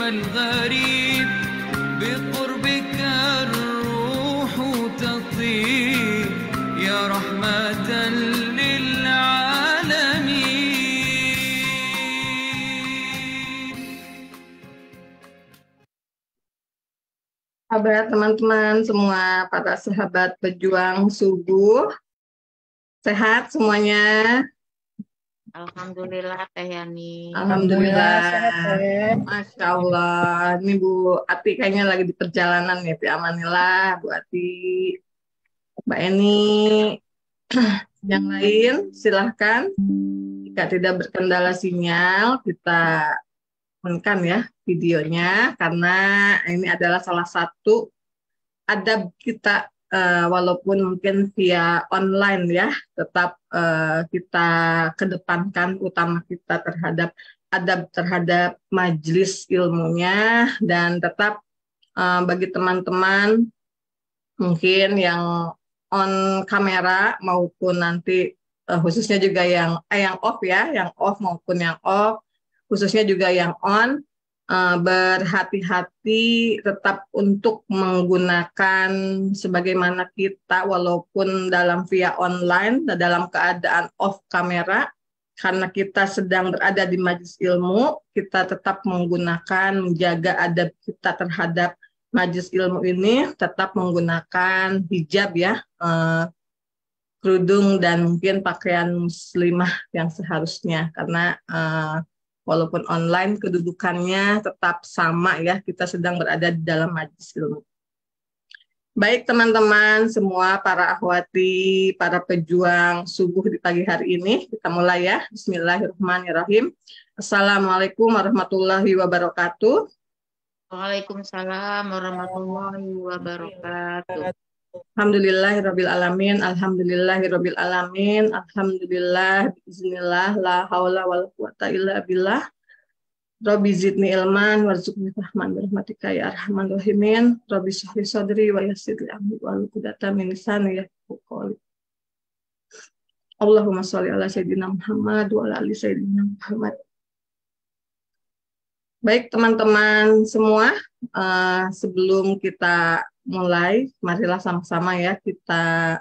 الغريب بقربك الروح تطيب يا رحمة للعالمين. Kabar teman-teman semua, para sahabat pejuang subuh, sehat semuanya? Alhamdulillah Teh Yani. Alhamdulillah. sehat, Teh. Masya Allah. Ini Bu Ati kayaknya lagi di perjalanan ya, Fi Amanillah, Bu Ati. Mbak Eni, yang lain silahkan. Jika tidak berkendala sinyal, kita on-kan ya videonya, karena ini adalah salah satu adab kita, walaupun mungkin via online ya, tetap kita kedepankan utama kita terhadap adab terhadap majelis ilmunya, dan tetap bagi teman-teman mungkin yang on kamera maupun nanti khususnya juga yang off ya, yang off maupun yang off, khususnya juga yang on, berhati-hati tetap untuk menggunakan sebagaimana kita walaupun dalam via online, dalam keadaan off kamera, karena kita sedang berada di majelis ilmu, kita tetap menggunakan, menjaga adab kita terhadap majelis ilmu ini, tetap menggunakan hijab ya, kerudung dan mungkin pakaian muslimah yang seharusnya, karena walaupun online kedudukannya tetap sama ya, kita sedang berada di dalam majelis ilmu. Baik teman-teman semua, para akhwati, para pejuang subuh di pagi hari ini, kita mulai ya. Bismillahirrahmanirrahim. Assalamualaikum warahmatullahi wabarakatuh. Waalaikumsalam warahmatullahi wabarakatuh. Alhamdulillahirabbil alamin, alhamdulillahirabbil alamin, alhamdulillah bismillah la haula wala quwata illa billah. Rabbi zidni ilman warzuqni fahman birahmatika ya arhamar rahimin. Rabbi shrah li sadri wa yassir li amri wahlul 'uqdatam min lisani yafqahu qawli. Allahumma sholli ala sayyidina Muhammad wa ala ali sayyidina Muhammad. Baik teman-teman semua, sebelum kita mulai, marilah sama-sama ya kita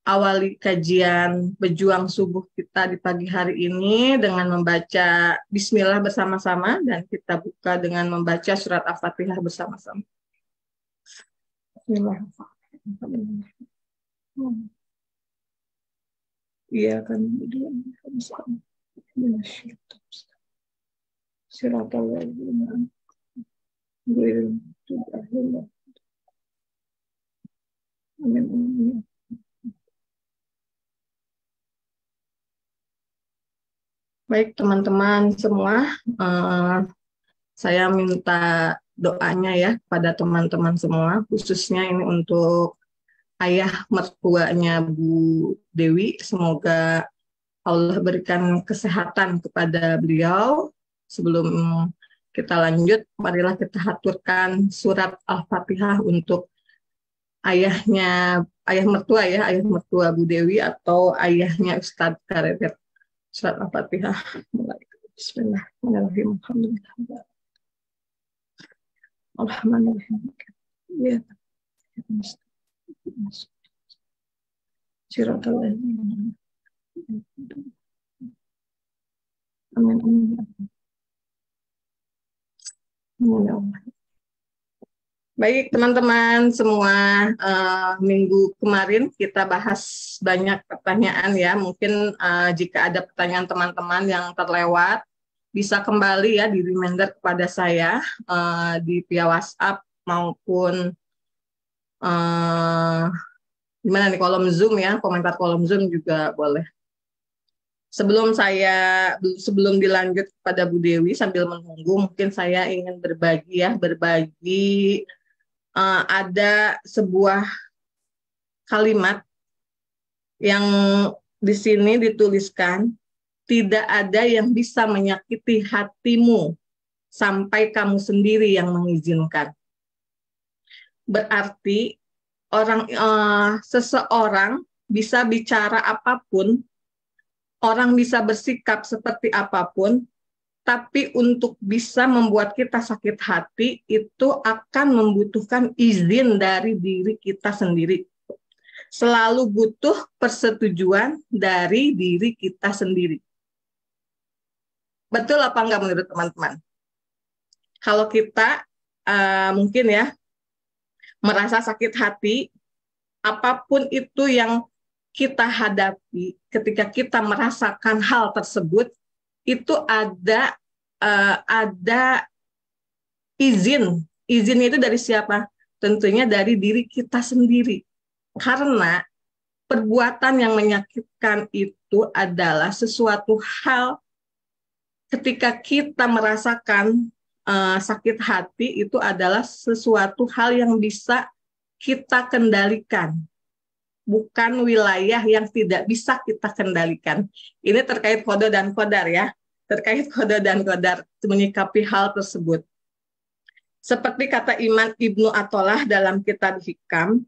awali kajian pejuang subuh kita di pagi hari ini dengan membaca Bismillah bersama-sama, dan kita buka dengan membaca surat Al-Fatihah bersama-sama. Bismillahirrahmanirrahim. Iya kan, Amin. Baik teman-teman semua, saya minta doanya ya pada teman-teman semua, khususnya ini untuk ayah mertuanya Bu Dewi. Semoga Allah berikan kesehatan kepada beliau. Sebelum kita lanjut, marilah kita haturkan surat Al-Fatihah untuk ayah mertua Bu Dewi atau ayahnya Ustadz Karedet. Surat Al-Fatihah. Bismillahirrahmanirrahim. Alhamdulillah. Ya. Amin. Baik teman-teman semua, minggu kemarin kita bahas banyak pertanyaan ya. Mungkin jika ada pertanyaan teman-teman yang terlewat, bisa kembali ya di reminder kepada saya di via WhatsApp maupun gimana nih, kolom Zoom ya, komentar kolom Zoom juga boleh. Sebelum dilanjut kepada Bu Dewi, sambil menunggu, mungkin saya ingin berbagi ada sebuah kalimat yang di sini dituliskan, tidak ada yang bisa menyakiti hatimu sampai kamu sendiri yang mengizinkan. Berarti seseorang bisa bicara apapun, orang bisa bersikap seperti apapun, Tapi untuk bisa membuat kita sakit hati itu akan membutuhkan izin dari diri kita sendiri. Selalu butuh persetujuan dari diri kita sendiri. Betul apa enggak menurut teman-teman? Kalau kita mungkin ya merasa sakit hati, apapun itu yang kita hadapi ketika kita merasakan hal tersebut, itu ada izin. Izinnya itu dari siapa? Tentunya dari diri kita sendiri. Karena perbuatan yang menyakitkan itu adalah sesuatu hal ketika kita merasakan sakit hati, itu adalah sesuatu hal yang bisa kita kendalikan. Bukan wilayah yang tidak bisa kita kendalikan. Ini terkait qada dan qadar ya. Terkait qada dan qadar, menyikapi hal tersebut. Seperti kata Imam Ibnu Athaillah dalam kitab Hikam,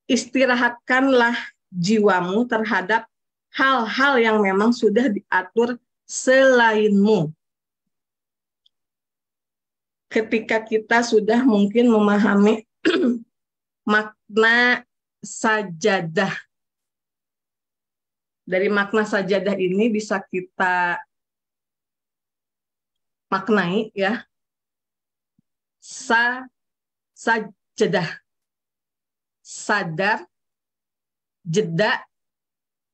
istirahatkanlah jiwamu terhadap hal-hal yang memang sudah diatur selainmu. Ketika kita sudah mungkin memahami makna sajadah. Dari makna sajadah ini bisa kita maknai ya. Sajadah. Sadar, jeda,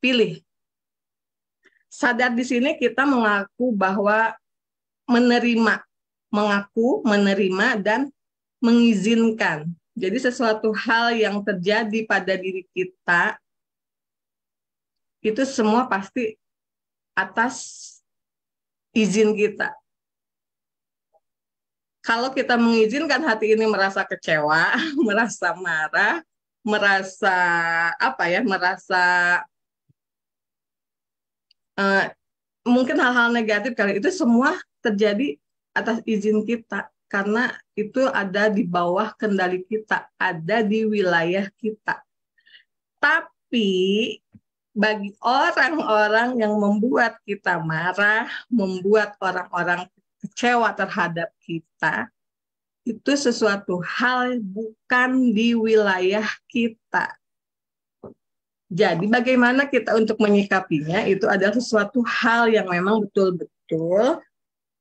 pilih. Sadar di sini kita mengaku bahwa mengaku, menerima, dan mengizinkan. Jadi sesuatu hal yang terjadi pada diri kita, itu semua pasti atas izin kita. Kalau kita mengizinkan hati ini merasa kecewa, merasa marah, merasa mungkin hal-hal negatif kali itu semua terjadi atas izin kita, karena itu ada di bawah kendali kita, ada di wilayah kita. Tapi bagi orang-orang yang membuat kita marah, membuat orang-orang kecewa terhadap kita, itu sesuatu hal bukan di wilayah kita. Jadi bagaimana kita untuk menyikapinya, itu adalah sesuatu hal yang memang betul-betul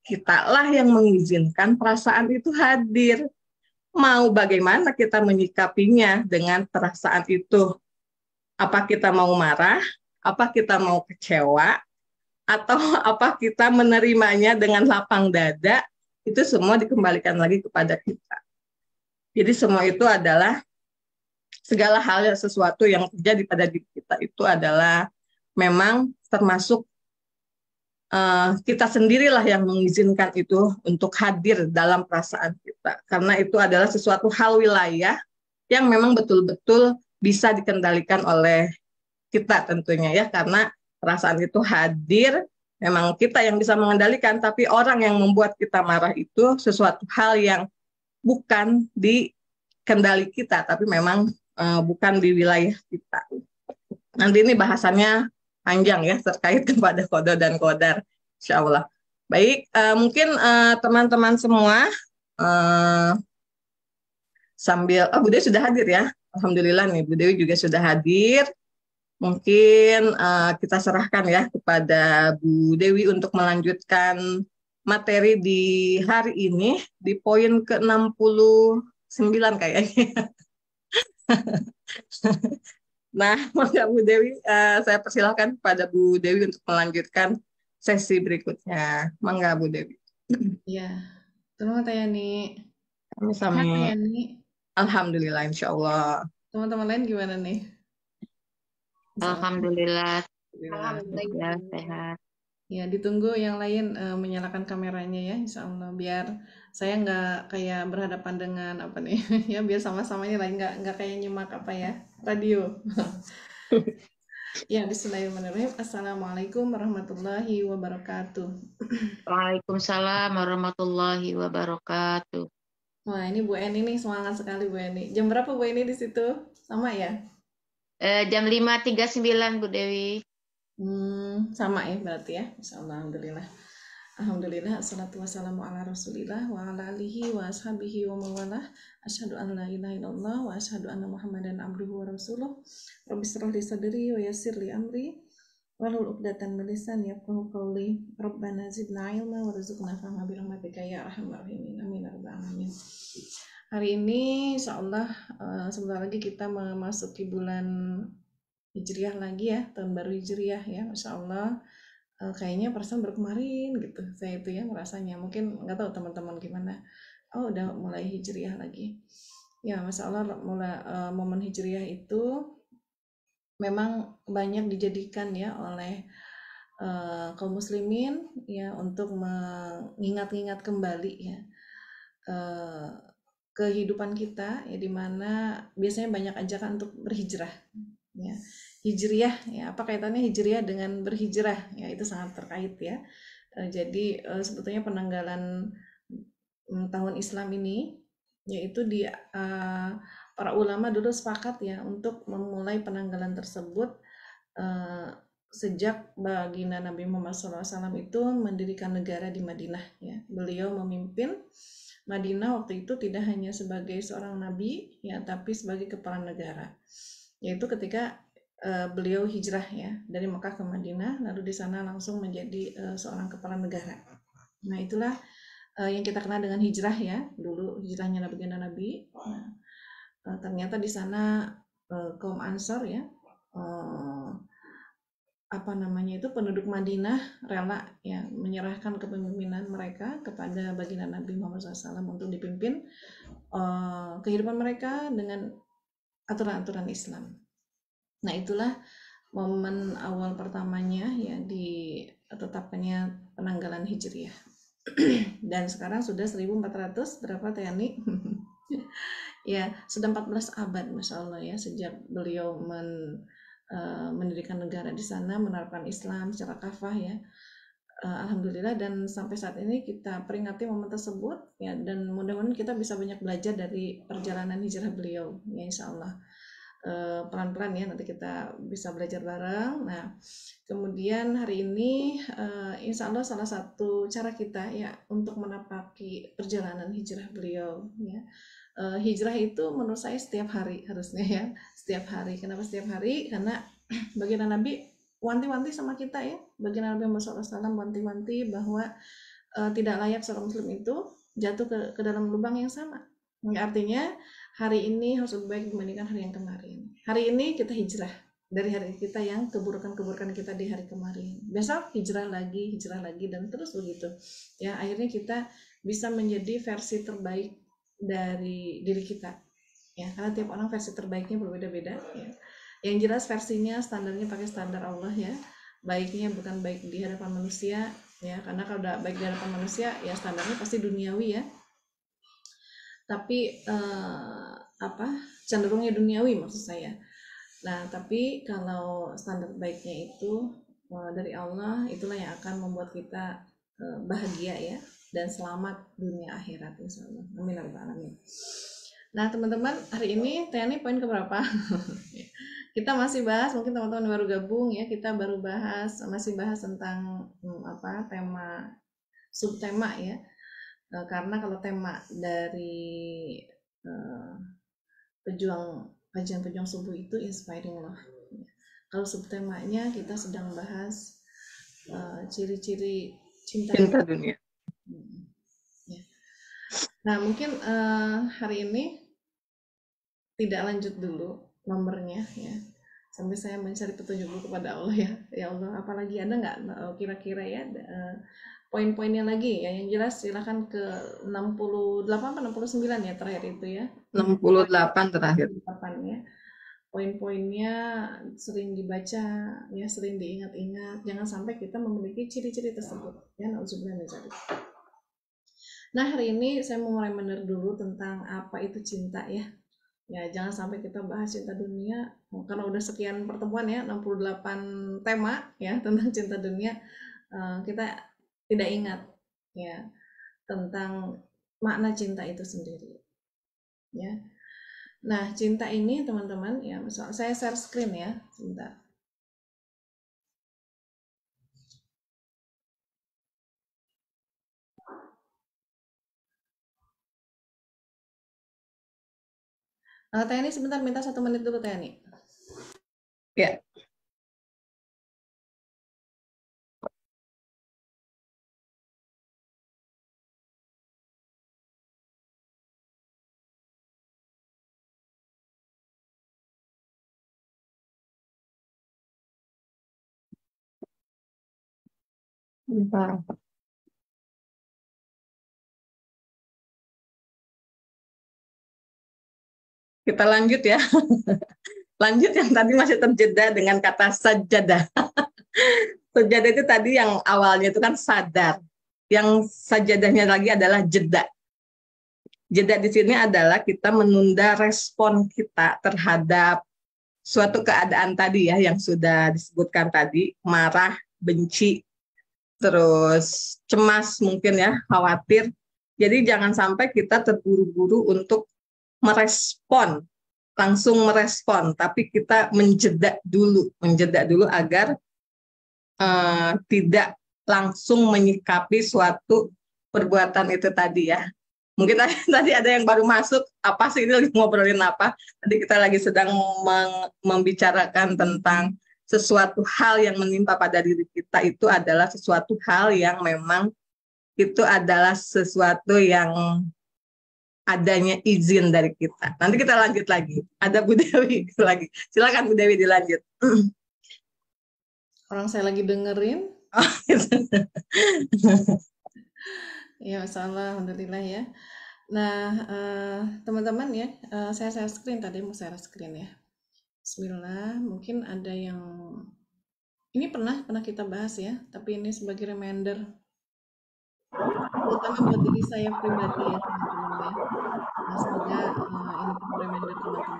kitalah yang mengizinkan perasaan itu hadir. Mau bagaimana kita menyikapinya dengan perasaan itu? Apa kita mau marah? Apa kita mau kecewa? Atau apa kita menerimanya dengan lapang dada? Itu semua dikembalikan lagi kepada kita. Jadi semua itu adalah segala hal yang sesuatu yang terjadi pada diri kita itu adalah memang termasuk kita sendirilah yang mengizinkan itu untuk hadir dalam perasaan kita. Karena itu adalah sesuatu hal wilayah yang memang betul-betul bisa dikendalikan oleh kita tentunya ya. Karena perasaan itu hadir, memang kita yang bisa mengendalikan, tapi orang yang membuat kita marah itu sesuatu hal yang bukan di kendali kita, tapi memang bukan di wilayah kita. Nanti ini bahasannya panjang ya terkait kepada qada dan qadar, insya Allah. Baik, mungkin teman-teman semua sambil, Bu Dewi sudah hadir ya, alhamdulillah nih Bu Dewi juga sudah hadir. Mungkin kita serahkan ya kepada Bu Dewi untuk melanjutkan materi di hari ini di poin ke-69 kayaknya. Nah, maka Bu Dewi, saya persilahkan pada Bu Dewi untuk melanjutkan sesi berikutnya. Mangga Bu Dewi. Iya, tolong Teh Yani. Sehat Kami Teh Yani. alhamdulillah insya Allah. Teman-teman lain gimana nih? Alhamdulillah. Alhamdulillah. Ya, sehat. Ya, ditunggu yang lain menyalakan kameranya ya, insya Allah, biar saya nggak kayak berhadapan dengan apa nih, ya biar sama-sama ini lah, nggak kayak nyimak apa ya, radio. Ya, bismillahirrahmanirrahim. Assalamualaikum warahmatullahi wabarakatuh. Waalaikumsalam warahmatullahi wabarakatuh. Wah, ini Bu Eni nih semangat sekali Bu Eni. Jam berapa Bu Eni di situ? Sama ya? Jam 5.39 Bu Dewi. Sama ya berarti ya. Alhamdulillah. Alhamdulillah, assalatu wassalamu ala rasulillah wa ala alihi wa ashabihi wa mawalah. Asyhadu an la ilaha illallah wa asyhadu anna muhammadan abduhu wa rasuluh. Rabbi shrah li sadri wa yassir li amri wahlul 'uqdatam min lisani yafqahu qawli. Rabbana zidna ilma warzuqna fahma bi rahmatika ya arhamar rahimin. Amin ya rabbal alamin. Hari ini insyaallah sebentar lagi kita memasuki bulan Hijriah lagi ya, tahun baru Hijriah ya, Masya Allah. Kayaknya perasaan baru kemarin gitu saya itu ya merasanya, mungkin nggak tahu teman-teman gimana. Oh, udah mulai Hijriah lagi ya, Masya Allah. Momen Hijriah itu memang banyak dijadikan ya oleh kaum muslimin ya untuk mengingat-ingat kembali ya kehidupan kita ya, dimana biasanya banyak ajakan untuk berhijrah ya. Hijriah ya, apa kaitannya Hijriah dengan berhijrah ya, itu sangat terkait ya. Jadi sebetulnya penanggalan tahun Islam ini yaitu para ulama dulu sepakat ya untuk memulai penanggalan tersebut sejak baginda Nabi Muhammad SAW itu mendirikan negara di Madinah ya. Beliau memimpin Madinah waktu itu tidak hanya sebagai seorang nabi ya, tapi sebagai kepala negara, yaitu ketika beliau hijrah ya dari Mekah ke Madinah, lalu di sana langsung menjadi seorang kepala negara. Nah, itulah yang kita kenal dengan hijrah ya, dulu hijrahnya baginda Nabi. Nah, ternyata di sana kaum Ansor ya, penduduk Madinah rela ya menyerahkan kepemimpinan mereka kepada baginda Nabi Muhammad SAW untuk dipimpin kehidupan mereka dengan aturan-aturan Islam. Nah, itulah momen awal pertamanya ya ditetapkannya penanggalan Hijriah. Dan sekarang sudah 1400 berapa TNI? Ya, sudah 14 abad Masya Allah ya, sejak beliau mendirikan negara di sana, menerapkan Islam secara kafah ya. Alhamdulillah, dan sampai saat ini kita peringati momen tersebut ya, dan mudah-mudahan kita bisa banyak belajar dari perjalanan hijrah beliau ya, insya Allah. Pelan-pelan ya, nanti kita bisa belajar bareng. Nah, kemudian hari ini insya Allah salah satu cara kita ya untuk menapaki perjalanan hijrah beliau ya. Hijrah itu menurut saya setiap hari harusnya ya, setiap hari. Kenapa setiap hari? Karena baginda Nabi wanti-wanti sama kita ya, baginda Nabi Muhammad SAW wanti-wanti bahwa tidak layak seorang muslim itu jatuh ke dalam lubang yang sama. Artinya hari ini harus lebih baik dibandingkan hari yang kemarin. Hari ini kita hijrah dari hari kita yang keburukan-keburukan kita di hari kemarin. Besok hijrah lagi, dan terus begitu. Ya, akhirnya kita bisa menjadi versi terbaik dari diri kita. Ya, karena tiap orang versi terbaiknya berbeda-beda. Ya. Yang jelas versinya standarnya pakai standar Allah ya. Baiknya bukan baik di hadapan manusia ya, karena kalau udah baik di hadapan manusia ya standarnya pasti duniawi ya. Tapi cenderungnya duniawi maksud saya. Nah, tapi kalau standar baiknya itu dari Allah, itulah yang akan membuat kita bahagia ya, dan selamat dunia akhirat insyaallah. Amin ya rabbal alamin. Nah, teman-teman, hari ini TNI poin keberapa? Kita masih bahas, mungkin teman-teman baru gabung ya, kita masih bahas tentang tema subtema ya. Karena kalau tema dari kajian pejuang subuh itu inspiring love. Kalau subtemanya kita sedang bahas ciri-ciri cinta dunia. Ya. Nah, mungkin hari ini tidak lanjut dulu nomornya ya, sampai saya mencari petunjuk dulu kepada Allah ya. Ya Allah, apalagi ada nggak kira-kira ya poin-poinnya lagi ya, yang jelas silakan ke 68 atau 69 ya terakhir itu ya. 68 terakhir. 68 ya. Poin-poinnya sering dibaca ya, sering diingat-ingat. Jangan sampai kita memiliki ciri-ciri tersebut ya, nauzubillah min dzalik. Nah, hari ini saya mau mulai dulu tentang apa itu cinta ya. Ya, jangan sampai kita bahas cinta dunia karena udah sekian pertemuan ya, 68 tema ya tentang cinta dunia, kita tidak ingat ya tentang makna cinta itu sendiri ya. Nah, cinta ini teman-teman ya, misalnya saya share screen ya, sebentar. Teh Yani sebentar, minta 1 menit dulu Teh Yani. Ya. Bentar. Kita lanjut ya. Lanjut yang tadi masih terjeda dengan kata sajadah. Sajadah itu tadi yang awalnya itu kan sadar. Yang sajadahnya lagi adalah jeda. Jeda di sini adalah kita menunda respon kita terhadap suatu keadaan tadi ya yang sudah disebutkan tadi, marah, benci, terus cemas mungkin ya, khawatir. Jadi jangan sampai kita terburu-buru untuk merespon, langsung merespon, tapi kita menjeda dulu agar tidak langsung menyikapi suatu perbuatan itu tadi ya. Mungkin tadi ada yang baru masuk, apa sih ini lagi ngobrolin apa? Tadi kita lagi sedang membicarakan tentang sesuatu hal yang menimpa pada diri kita itu adalah sesuatu hal yang memang itu adalah sesuatu yang adanya izin dari kita. Nanti kita lanjut lagi. Ada Bu Dewi lagi. Silakan Bu Dewi dilanjut. Orang saya lagi dengerin. Oh, gitu. Ya, masalah, alhamdulillah ya. Nah, teman-teman ya, saya share screen tadi, mau share screen ya. Bismillah, mungkin ada yang ini pernah kita bahas ya, tapi ini sebagai reminder, terutama buat diri saya pribadi ya teman-teman ya. Nah, semoga ini reminder teman-teman.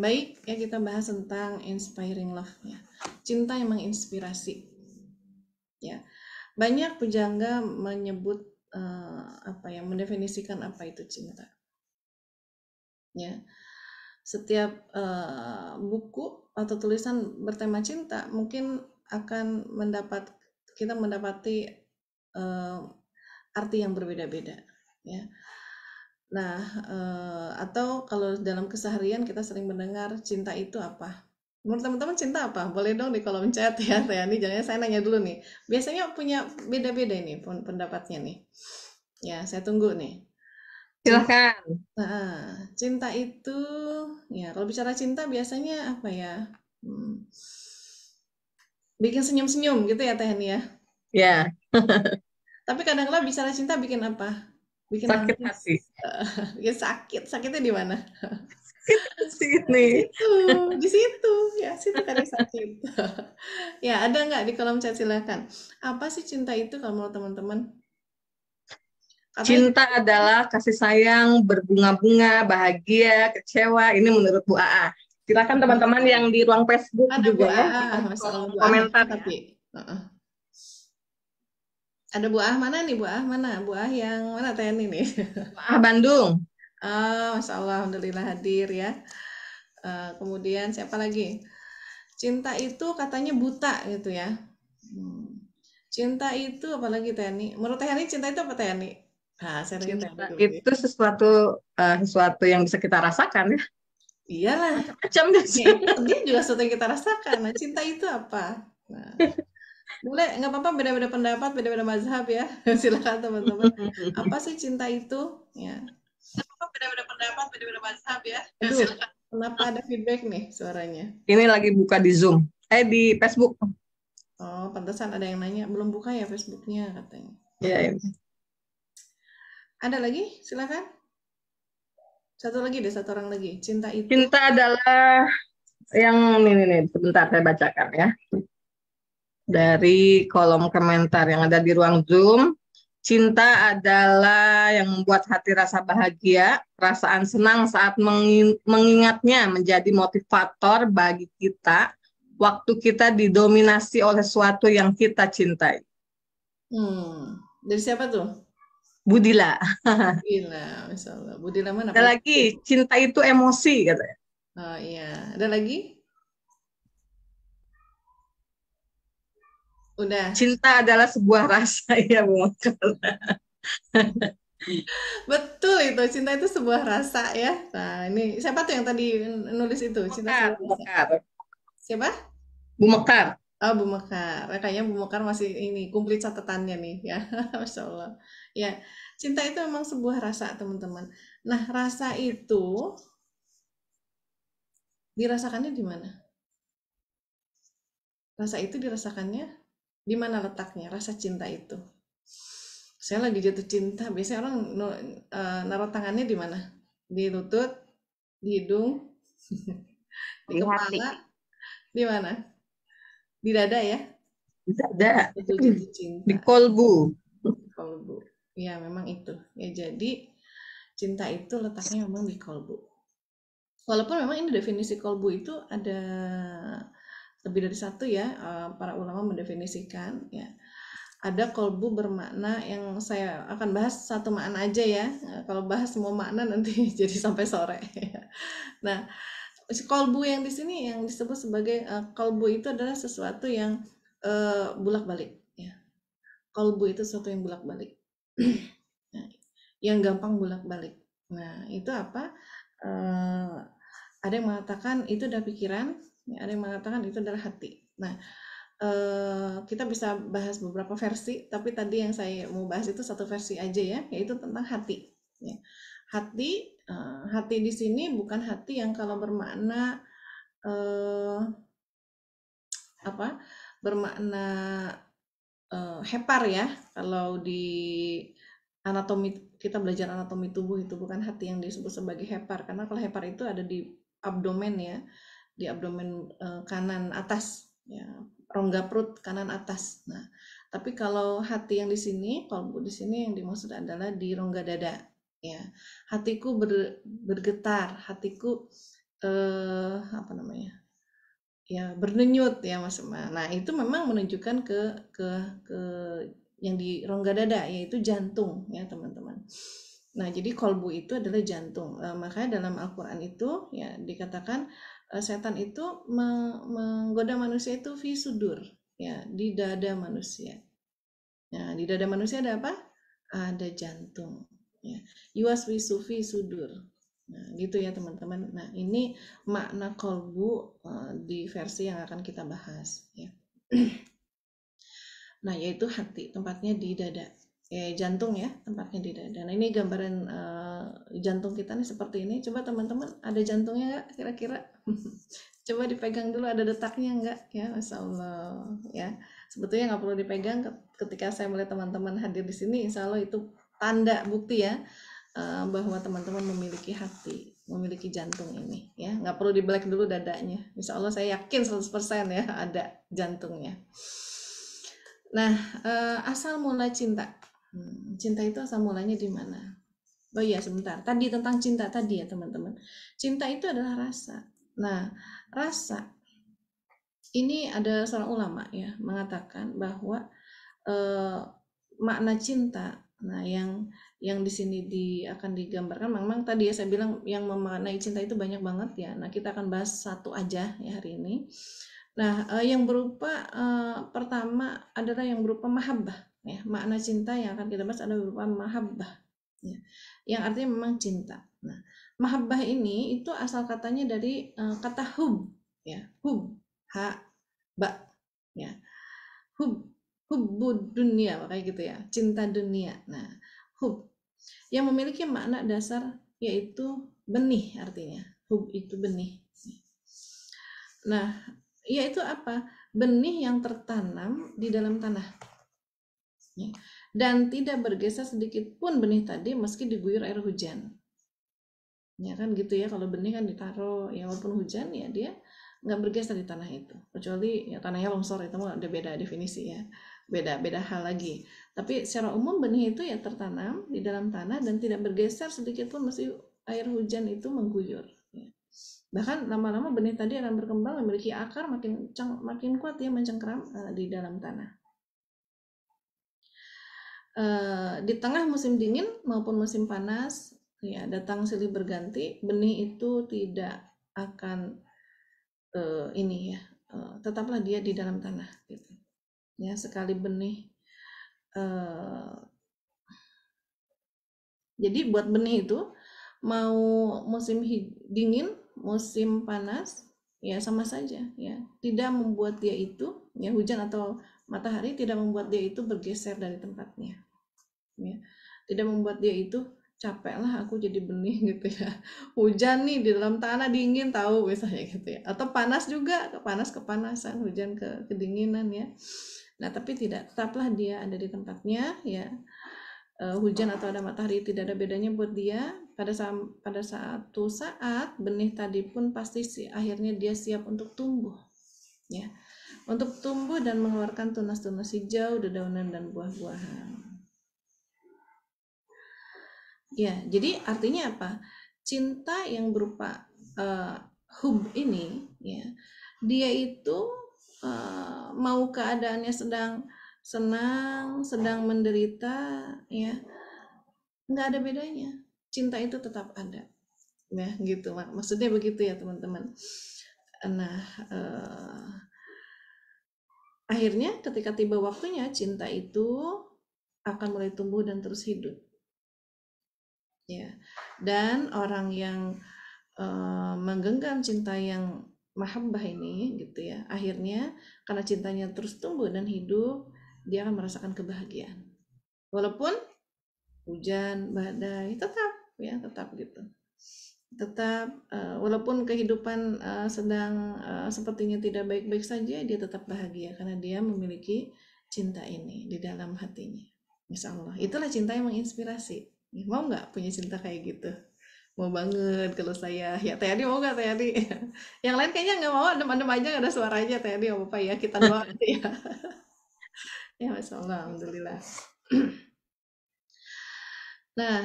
Baik ya, kita bahas tentang inspiring love ya, cinta yang menginspirasi ya. Banyak pujangga menyebut mendefinisikan apa itu cinta. Ya, setiap buku atau tulisan bertema cinta mungkin akan kita mendapati arti yang berbeda-beda. Ya. Nah, atau kalau dalam keseharian kita sering mendengar cinta itu apa? Menurut teman-teman cinta apa? Boleh dong di kolom chat ya, Teh Yani. Jangan saya nanya dulu nih. Biasanya punya beda-beda nih pendapatnya nih. Ya, saya tunggu nih. Silahkan. Cinta itu, ya kalau bicara cinta biasanya apa ya? Bikin senyum-senyum gitu ya Teh Yani ya? Ya. Tapi kadang-kadang bicara cinta bikin apa? Bikin sakit nangis. hati. Bikin sakit. Sakitnya di mana? Sini. Di situ ya, situ kan sakit. Ya, ada nggak di kolom chat, silakan. Apa sih cinta itu kalau menurut teman-teman? Cinta adalah kasih sayang, berbunga-bunga, bahagia, kecewa. Ini menurut Bu Aa. Silakan teman-teman yang di ruang Facebook ada juga Bu ya. Masalah Bu komentar. tapi ada Bu mana nih? Bu mana? Bu yang mana Teh Yani nih? Bu Bandung. Masya Allah, alhamdulillah hadir ya. Kemudian siapa lagi? Cinta itu katanya buta gitu ya. Cinta itu apalagi Teh Yani? Menurut Teh Yani cinta itu apa Teh Yani? Cinta itu sesuatu yang bisa kita rasakan ya. Iyalah. Macam dia juga sesuatu yang kita rasakan. Nah, cinta itu apa? Nah, boleh, nggak apa-apa, beda-beda pendapat, beda-beda mazhab ya. Silakan teman-teman. Apa sih cinta itu? Ya. Beda-beda pendapat, beda-beda mazhab ya. Silakan. Kenapa ada feedback nih suaranya? Ini lagi buka di Zoom. Di Facebook. Oh, pantesan ada yang nanya, belum buka ya Facebooknya katanya. Ya. Ada lagi? Silakan. Satu orang lagi. Cinta itu. Cinta adalah yang ini sebentar saya bacakan ya. Dari kolom komentar yang ada di ruang Zoom. Cinta adalah yang membuat hati rasa bahagia, perasaan senang saat mengingatnya menjadi motivator bagi kita waktu kita didominasi oleh sesuatu yang kita cintai. Dari siapa tuh? Budila. Budila, misalnya. Budila mana? Ada lagi, cinta itu emosi katanya. Oh iya, ada lagi? Udah. Cinta adalah sebuah rasa ya Bu. Betul itu, cinta itu sebuah rasa ya. Nah, ini siapa tuh yang tadi nulis itu? Cinta Mekar, sebuah Bu rasa. Mekar, Siapa? Bu Mekar. Oh, Bu Mekar. Kayaknya Bu Mekar masih ini komplit catatannya nih ya. Masya Allah. Ya, cinta itu memang sebuah rasa, teman-teman. Nah, rasa itu dirasakannya di mana? Rasa itu dirasakannya di mana letaknya? Rasa cinta itu. Saya lagi jatuh cinta, biasanya orang naruh tangannya di mana? Di lutut, di hidung, di Di hati. kepala, di mana? Di dada ya? Tidak ada. Itu jatuh Di cinta. kolbu. Kolbu. Ya, memang itu. Ya, jadi cinta itu letaknya memang di kolbu. Walaupun memang ini definisi kolbu itu ada lebih dari satu ya, para ulama mendefinisikan ya. Ada kolbu bermakna yang saya akan bahas satu makna aja ya. Kalau bahas semua makna nanti jadi sampai sore. Nah, kolbu yang di sini yang disebut sebagai kolbu itu adalah sesuatu yang bolak-balik ya. Kolbu itu sesuatu yang bolak-balik. Nah, yang gampang bolak-balik. Nah, itu apa? Ada yang mengatakan itu adalah pikiran, ada yang mengatakan itu adalah hati. Nah, kita bisa bahas beberapa versi, tapi tadi yang saya mau bahas itu satu versi aja ya, yaitu tentang hati. Ya. Hati di sini bukan hati yang kalau bermakna bermakna hepar ya. Kalau di anatomi kita belajar anatomi tubuh itu bukan hati yang disebut sebagai hepar, karena kalau hepar itu ada di abdomen ya, di abdomen kanan atas ya, rongga perut kanan atas. Nah, tapi kalau hati yang di sini, kolbu di sini yang dimaksud adalah di rongga dada ya. Hatiku bergetar, hatiku apa namanya? Ya, berdenyut ya Mas. Nah, itu memang menunjukkan ke yang di rongga dada yaitu jantung ya, teman-teman. Nah, jadi kolbu itu adalah jantung. Makanya dalam Al-Qur'an itu ya dikatakan setan itu menggoda manusia itu fi sudur ya, di dada manusia. Nah, di dada manusia ada apa? Ada jantung ya. Yuwaswisu fi sudur. Nah, gitu ya teman-teman. Nah, ini makna kolbu di versi yang akan kita bahas ya. Nah, yaitu hati, tempatnya di dada. Jantung ya, tempatnya di dada. Nah, ini gambaran jantung kita nih seperti ini. Coba teman-teman, ada jantungnya nggak kira-kira? Coba dipegang dulu, ada detaknya nggak? Ya, Masya Allah. Ya, sebetulnya nggak perlu dipegang. Ketika saya melihat teman-teman hadir di sini, insya Allah itu tanda bukti ya, bahwa teman-teman memiliki hati, memiliki jantung ini. Ya, nggak perlu di black dulu dadanya. Insya Allah saya yakin 100% ya ada jantungnya. Nah, asal mula cinta. Cinta itu asal mulanya di mana? Oh iya, sebentar. Tadi tentang cinta tadi ya, teman-teman. Cinta itu adalah rasa. Nah, rasa ini ada seorang ulama ya mengatakan bahwa makna cinta. Nah, yang di sini akan digambarkan memang tadi ya saya bilang yang memaknai cinta itu banyak banget ya. Nah, kita akan bahas satu aja ya hari ini. Nah, yang berupa pertama adalah yang berupa mahabbah ya. Makna cinta yang akan kita bahas adalah berupa mahabbah ya. Yang artinya memang cinta. Nah, mahabbah ini itu asal katanya dari kata hub ya. Hub, ba ya. Hubbud dunia kayak gitu ya. Cinta dunia. Nah, hub yang memiliki makna dasar yaitu benih artinya. Hub itu benih. Nah, yaitu apa? Benih yang tertanam di dalam tanah. Dan tidak bergeser sedikit pun benih tadi meski diguyur air hujan. Ya kan gitu ya, kalau benih kan ditaruh ya walaupun hujan ya dia nggak bergeser di tanah itu. Kecuali ya tanahnya longsor itu mah udah beda definisi ya. Beda hal lagi. Tapi secara umum benih itu ya tertanam di dalam tanah dan tidak bergeser sedikit pun meski air hujan itu mengguyur. Bahkan lama-lama benih tadi akan berkembang memiliki akar makin kuat ya mencengkeram di dalam tanah. Di tengah musim dingin maupun musim panas ya datang silih berganti, benih itu tidak akan ini ya tetaplah dia di dalam tanah gitu. Ya, sekali benih Jadi buat benih itu mau musim dingin, musim panas, ya sama saja ya. Tidak membuat dia itu ya, hujan atau matahari tidak membuat dia itu bergeser dari tempatnya. Ya. Tidak membuat dia itu capek lah aku jadi benih gitu ya. Hujan nih di dalam tanah dingin tahu misalnya gitu ya. Atau panas juga, kepanasan, hujan kedinginan ya. Nah, tapi tetaplah dia ada di tempatnya ya. Hujan atau ada matahari tidak ada bedanya buat dia. Pada satu saat benih tadi pun pasti akhirnya dia siap untuk tumbuh ya, untuk tumbuh dan mengeluarkan tunas-tunas hijau, dedaunan dan buah-buahan. Ya, jadi artinya apa? Cinta yang berupa hub ini ya, dia itu mau keadaannya sedang senang, sedang menderita ya, nggak ada bedanya. Cinta itu tetap ada ya, gitu maksudnya begitu ya teman-teman. Nah, akhirnya ketika tiba waktunya, cinta itu akan mulai tumbuh dan terus hidup ya. Dan orang yang menggenggam cinta yang mahabbah ini gitu ya, akhirnya karena cintanya terus tumbuh dan hidup, dia akan merasakan kebahagiaan walaupun hujan, badai, tetap gitu, tetap walaupun kehidupan sedang sepertinya tidak baik-baik saja, dia tetap bahagia karena dia memiliki cinta ini di dalam hatinya. Insya Allah itulah cinta yang menginspirasi. Mau nggak punya cinta kayak gitu? Mau banget kalau saya ya. Teh Adi mau nggak Teh Adi? Yang lain kayaknya nggak mau, adem-adem aja nggak ada suaranya. Teh Adi apa ya, kita doa ya. Ya Masya Allah, alhamdulillah. Nah,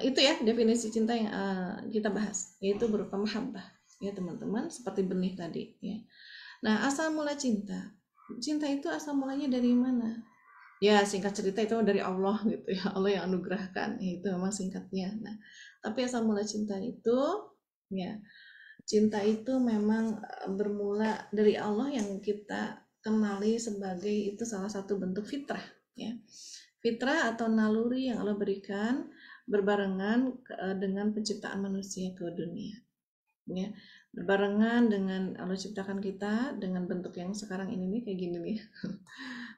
itu ya definisi cinta yang kita bahas, yaitu berupa mahabbah ya teman-teman, seperti benih tadi ya. Nah, asal mula cinta itu asal mulanya dari mana? Ya singkat cerita itu dari Allah gitu ya, Allah yang anugerahkan ya, itu memang singkatnya. Nah, tapi asal mula cinta itu ya, cinta itu memang bermula dari Allah yang kita kenali sebagai itu salah satu bentuk fitrah ya. Fitrah atau naluri yang Allah berikan berbarengan dengan penciptaan manusia ke dunia ya, berbarengan dengan Allah ciptakan kita dengan bentuk yang sekarang ini nih, kayak gini nih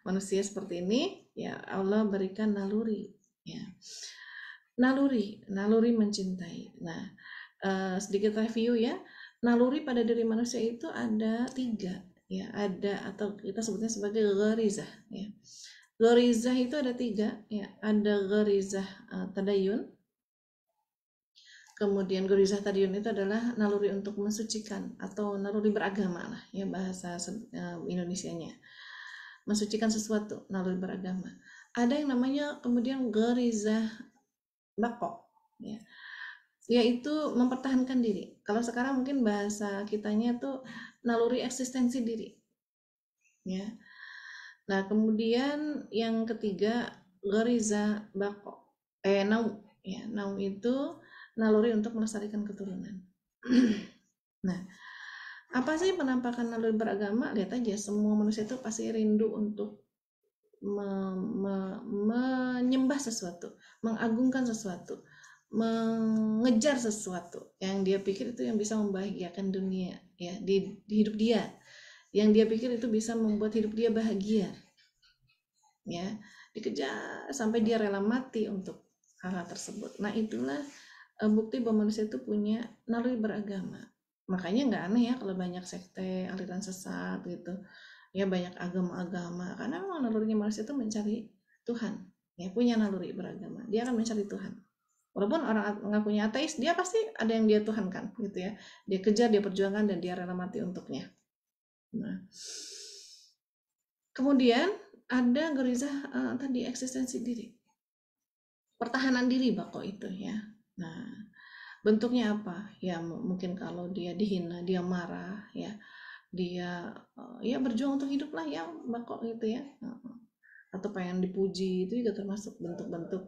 manusia seperti ini ya, Allah berikan naluri ya, naluri mencintai. Nah, sedikit review ya, naluri pada diri manusia itu ada 3 ya, ada atau kita sebutnya sebagai gharizah ya. Gharizah itu ada 3 ya, ada gharizah tadayun. Kemudian gharizah tadayun itu adalah naluri untuk mensucikan atau naluri beragama lah ya, bahasa Indonesianya. Mensucikan sesuatu, naluri beragama. Ada yang namanya kemudian gharizah baqo ya, yaitu mempertahankan diri. Kalau sekarang mungkin bahasa kitanya tuh naluri eksistensi diri ya. Nah, kemudian yang ketiga gharizah baqo, nau ya, nau itu naluri untuk melestarikan keturunan. Nah, apa sih penampakan naluri beragama? Lihat aja, semua manusia itu pasti rindu untuk menyembah sesuatu, mengagungkan sesuatu, mengejar sesuatu yang dia pikir itu yang bisa membahagiakan dunia ya, di hidup dia, yang dia pikir itu bisa membuat hidup dia bahagia ya, dikejar sampai dia rela mati untuk hal-hal tersebut. Nah, itulah bukti bahwa manusia itu punya naluri beragama. Makanya nggak aneh ya kalau banyak sekte, aliran sesat gitu ya, banyak agama-agama, karena memang nalurinya manusia itu mencari Tuhan ya, punya naluri beragama, dia akan mencari Tuhan. Walaupun orang mengakunya ateis, dia pasti ada yang dia tuhankan gitu ya, dia kejar, dia perjuangkan, dan dia rela mati untuknya. Nah, kemudian ada gharizah tadi eksistensi diri, pertahanan diri bako itu ya. Nah, bentuknya apa ya, mungkin kalau dia dihina, dia marah ya, dia ya berjuang untuk hidup lah ya bako gitu ya, atau pengen dipuji, itu juga termasuk bentuk-bentuk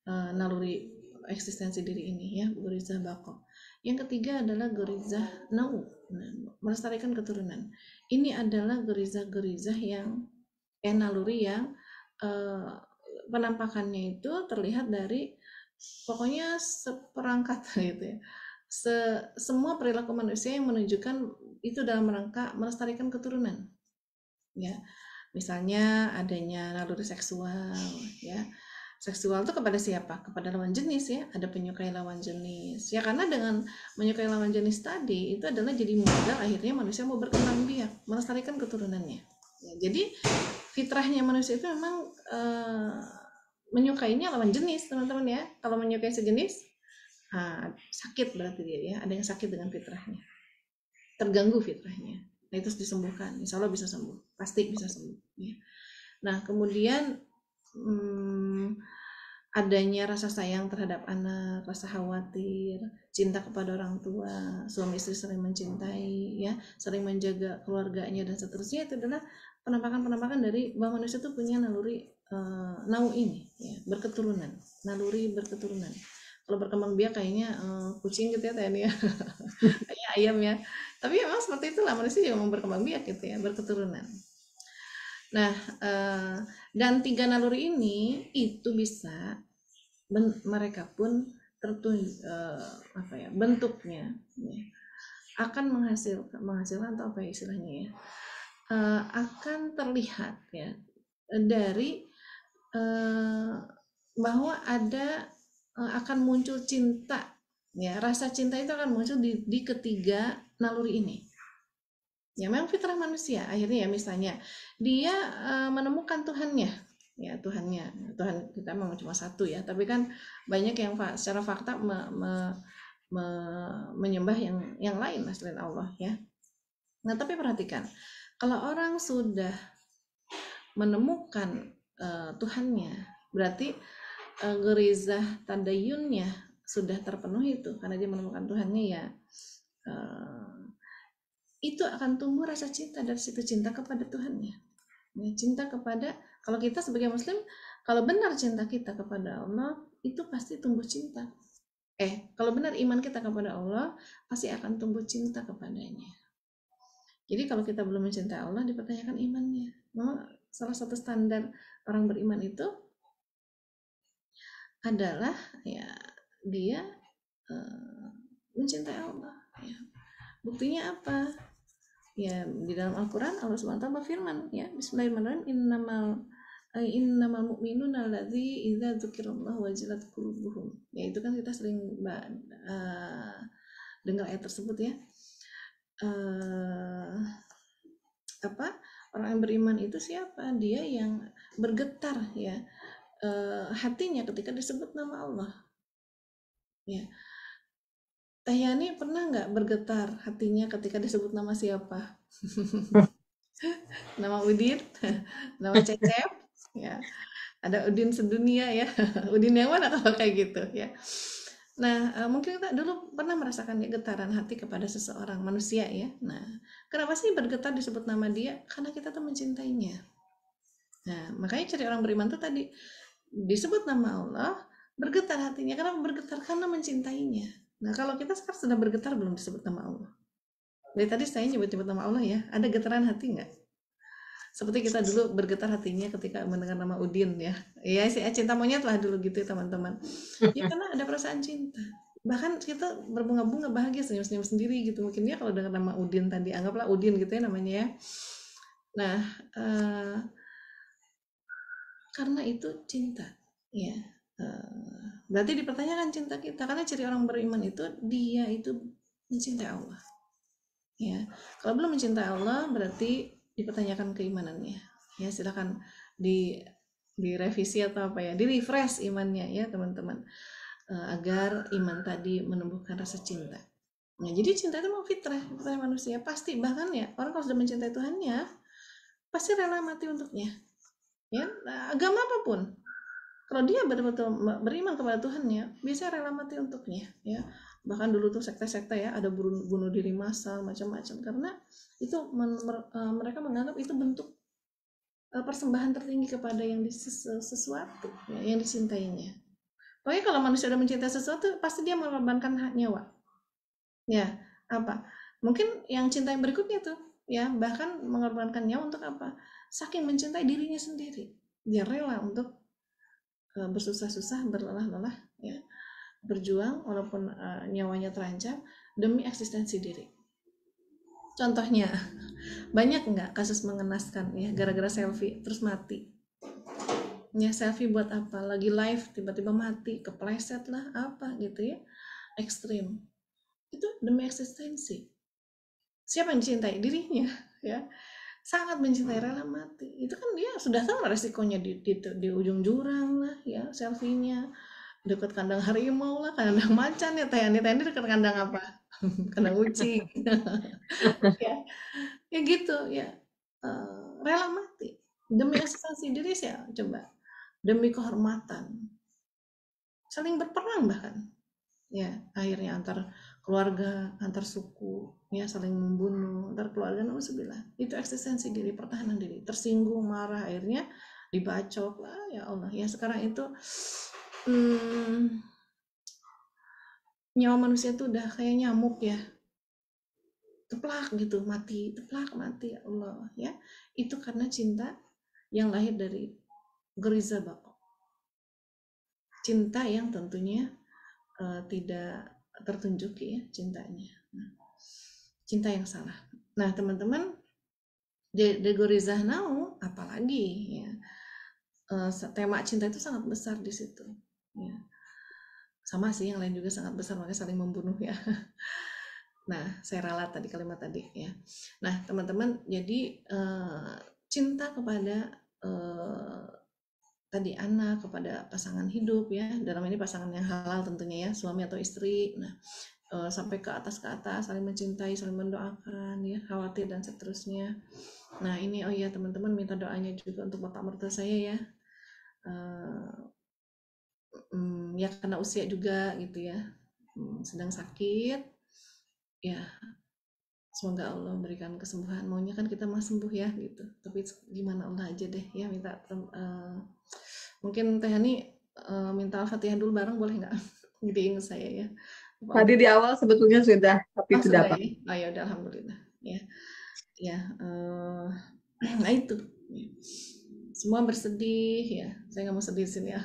naluri eksistensi diri ini ya, gharizah bako. Yang ketiga adalah gharizah nau, melestarikan keturunan. Ini adalah gharizah yang naluri yang penampakannya itu terlihat dari pokoknya seperangkat gitu ya. Semua perilaku manusia yang menunjukkan itu dalam rangka melestarikan keturunan. Ya. Misalnya adanya naluri seksual, ya. Seksual itu kepada siapa? Kepada lawan jenis ya. Ada penyukai lawan jenis. Ya karena dengan menyukai lawan jenis tadi itu adalah jadi modal akhirnya manusia mau berkembang biak, melestarikan keturunannya. Ya, jadi fitrahnya manusia itu memang menyukainya lawan jenis, teman-teman ya. Kalau menyukai sejenis, sakit berarti dia ya. Ada yang sakit dengan fitrahnya, terganggu fitrahnya. Nah itu harus disembuhkan. Insya Allah bisa sembuh, pasti bisa sembuh. Ya. Nah kemudian adanya rasa sayang terhadap anak, rasa khawatir, cinta kepada orang tua, suami istri sering mencintai, ya, sering menjaga keluarganya dan seterusnya, itu adalah penampakan-penampakan dari bahwa manusia itu punya naluri nau ini, ya, berketurunan, naluri berketurunan. Kalau berkembang biak kayaknya kucing gitu ya tadi ya, kayak ayam ya. Tapi memang seperti itulah manusia juga mau berkembang biak gitu ya, berketurunan. Nah, dan 3 naluri ini itu bisa mereka pun bentuknya ya, akan menghasilkan atau apa istilahnya ya, akan terlihat ya dari bahwa ada akan muncul cinta ya, rasa cinta itu akan muncul di ketiga naluri ini. Ya memang fitrah manusia akhirnya ya, misalnya dia menemukan Tuhannya, ya Tuhan kita memang cuma satu ya, tapi kan banyak yang secara fakta menyembah yang lain selain Allah ya. Nah tapi perhatikan, kalau orang sudah menemukan Tuhannya, berarti gerizah tadayunnya sudah terpenuhi itu, karena dia menemukan Tuhannya ya. Itu akan tumbuh rasa cinta dari situ, cinta kepada Tuhannya. Ya, cinta kepada, kalau kita sebagai muslim, kalau benar cinta kita kepada Allah, itu pasti tumbuh cinta. Kalau benar iman kita kepada Allah, pasti akan tumbuh cinta kepadanya. Jadi kalau kita belum mencintai Allah, dipertanyakan imannya. Memang salah satu standar orang beriman itu adalah ya dia mencintai Allah. Ya. Buktinya apa? Ya di dalam Al-Quran Allah SWT berfirman ya, Bismillahirrahmanirrahim, innamal mu'minuna alladzi idza dzukirallahu wajilat qulubuhum. Ya itu kan kita sering dengar ayat tersebut ya. Orang yang beriman itu siapa? Dia yang bergetar ya hatinya ketika disebut nama Allah. Ya. Tahyani pernah nggak bergetar hatinya ketika disebut nama siapa? Nama Udin, nama Cecep, ya. Ada Udin sedunia ya. Udin yang mana kalau kayak gitu ya. Nah, mungkin kita dulu pernah merasakan getaran hati kepada seseorang manusia ya. Nah, kenapa sih bergetar disebut nama dia? Karena kita tuh mencintainya. Nah, makanya ciri orang beriman tuh tadi disebut nama Allah, bergetar hatinya. Kenapa bergetar? Karena mencintainya. Nah, kalau kita sekarang sudah bergetar belum disebut nama Allah? Dari tadi saya nyebut-nyebut nama Allah ya, ada getaran hati nggak? Seperti kita dulu bergetar hatinya ketika mendengar nama Udin ya. Ya, cinta monyet lah dulu gitu teman-teman. Ya karena ada perasaan cinta. Bahkan kita berbunga-bunga bahagia, senyum-senyum sendiri gitu. Mungkin ya kalau dengar nama Udin tadi, anggaplah Udin gitu ya namanya ya. Nah, karena itu cinta ya. Berarti dipertanyakan cinta kita, karena ciri orang beriman itu dia itu mencintai Allah ya. Kalau belum mencintai Allah berarti dipertanyakan keimanannya ya. Silakan direvisi atau apa ya, di refresh imannya ya teman-teman, agar iman tadi menumbuhkan rasa cinta. Nah jadi cinta itu memang fitrah manusia pasti. Bahkan ya orang kalau sudah mencintai Tuhannya pasti rela mati untuknya ya, agama apapun. Kalau dia betul-betul beriman kepada Tuhannya, bisa rela mati untuknya ya. Bahkan dulu tuh sekte-sekte ya, ada bunuh diri massal macam-macam, karena itu mereka menganggap itu bentuk persembahan tertinggi kepada yang sesuatu ya, yang dicintainya. Pokoknya kalau manusia sudah mencintai sesuatu, pasti dia mengorbankan nyawa. Ya, apa? Mungkin yang cinta yang berikutnya tuh ya, bahkan mengorbankan nyawa untuk apa? Saking mencintai dirinya sendiri, dia rela untuk bersusah-susah, berlelah-lelah, ya, berjuang walaupun nyawanya terancam demi eksistensi diri. Contohnya, banyak nggak kasus mengenaskan ya gara-gara selfie terus mati? Ya, selfie buat apa? Lagi live tiba-tiba mati, kepleset lah apa gitu ya, ekstrim. Itu demi eksistensi. Siapa yang dicintai? Dirinya, ya. Sangat mencintai, rela mati. Itu kan dia sudah tahu resikonya di ujung jurang lah ya, selfie-nya dekat kandang harimau lah, kandang macan ya, Teh dekat kandang apa? Kandang kucing. ya gitu ya. Rela mati demi eksistensi diri sih, coba, demi kehormatan, saling berperang bahkan ya, akhirnya antar keluarga, antar suku ya, saling membunuh antar keluarga. Nauzubillah, itu eksistensi diri, pertahanan diri, tersinggung, marah, akhirnya dibacok lah. Ya Allah, ya sekarang itu nyawa manusia itu udah kayak nyamuk ya, teplak gitu, mati, teplak mati. Ya Allah, ya itu karena cinta yang lahir dari geriza bako, cinta yang tentunya tidak tertunjuk ya cintanya, cinta yang salah. Nah teman-teman, de geriza nau apalagi ya, tema cinta itu sangat besar di situ ya. Sama sih yang lain juga sangat besar, makanya saling membunuh ya. Nah, saya ralat tadi kalimat tadi ya. Nah, teman-teman, jadi cinta kepada tadi anak, kepada pasangan hidup ya, dalam ini pasangan yang halal tentunya ya, suami atau istri. Nah, sampai ke atas saling mencintai, saling mendoakan ya, khawatir dan seterusnya. Nah, ini oh ya teman-teman, minta doanya juga untuk bapak mertua saya ya. Ya karena usia juga gitu ya, sedang sakit ya, semoga Allah berikan kesembuhan. Maunya kan kita mah sembuh ya gitu, tapi gimana Allah aja deh ya. Minta mungkin Teh Hani minta Al-Fatihah dulu bareng boleh nggak? Jadi ingat saya ya. Tadi di awal sebetulnya sudah, tapi sudah apa? Ya? Oh ya udah, alhamdulillah ya. Ya, nah itu semua bersedih ya, saya nggak mau sedih di sini ya.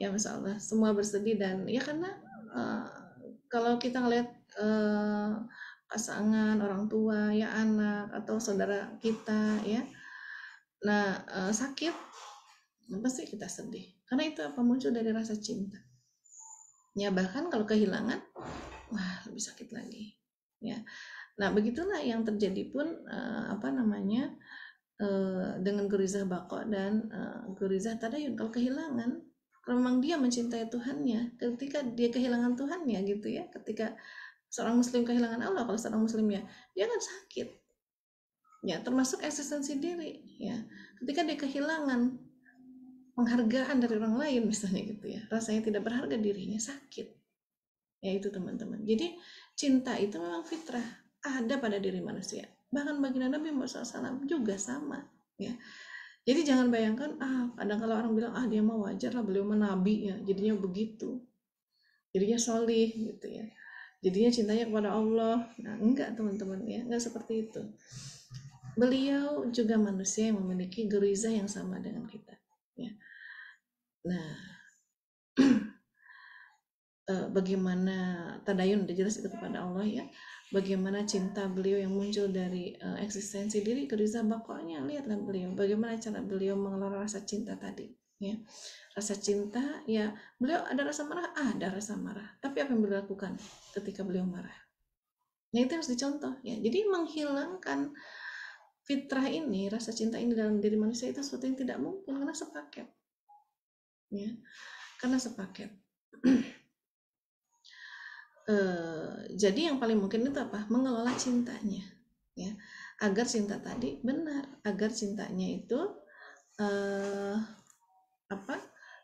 Ya Masya Allah, semua bersedih. Dan ya karena kalau kita ngeliat pasangan, orang tua ya, anak atau saudara kita ya, nah sakit, pasti kita sedih karena itu apa, muncul dari rasa cinta ya. Bahkan kalau kehilangan, wah lebih sakit lagi ya. Nah begitulah yang terjadi pun dengan gurizah bako dan gurizah tadayun. Kalau kehilangan, kalau memang dia mencintai Tuhannya, ketika dia kehilangan Tuhannya gitu ya, ketika seorang muslim kehilangan Allah, kalau seorang muslim ya, dia akan sakit ya, termasuk eksistensi diri ya. Ketika dia kehilangan penghargaan dari orang lain misalnya gitu ya, rasanya tidak berharga dirinya, sakit ya. Itu teman-teman, jadi cinta itu memang fitrah, ada pada diri manusia. Bahkan baginda Nabi Muhammad SAW juga sama ya. Jadi jangan bayangkan kadang kalau orang bilang dia mah wajar lah, beliau mah nabi ya, jadinya begitu, jadinya solih gitu ya, jadinya cintanya kepada Allah. Nah enggak teman-teman ya, enggak seperti itu. Beliau juga manusia yang memiliki geriza yang sama dengan kita ya. Nah bagaimana tadayun, udah jelas itu kepada Allah ya. Bagaimana cinta beliau yang muncul dari eksistensi diri, geriza bakonya. Lihatlah beliau, bagaimana cara beliau mengelola rasa cinta tadi ya. Rasa cinta ya, beliau ada rasa marah, ada rasa marah, tapi apa yang beliau lakukan ketika beliau marah? Nah itu harus dicontoh ya. Jadi menghilangkan fitrah ini, rasa cinta ini dalam diri manusia, itu sesuatu yang tidak mungkin karena sepaket ya, karena sepaket. Jadi yang paling mungkin itu apa? Mengelola cintanya ya, agar cinta tadi benar, agar cintanya itu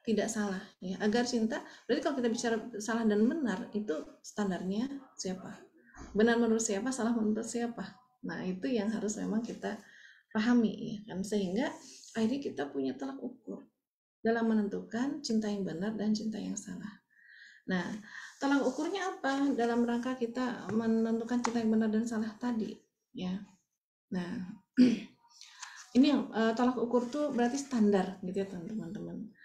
tidak salah ya, agar cinta. Berarti kalau kita bicara salah dan benar, itu standarnya siapa? Benar menurut siapa, salah menurut siapa? Nah itu yang harus memang kita pahami ya kan, sehingga akhirnya kita punya tolak ukur dalam menentukan cinta yang benar dan cinta yang salah. Nah, tolak ukurnya apa dalam rangka kita menentukan cinta yang benar dan salah tadi ya. Nah ini yang tolak ukur tuh berarti standar gitu ya teman-teman.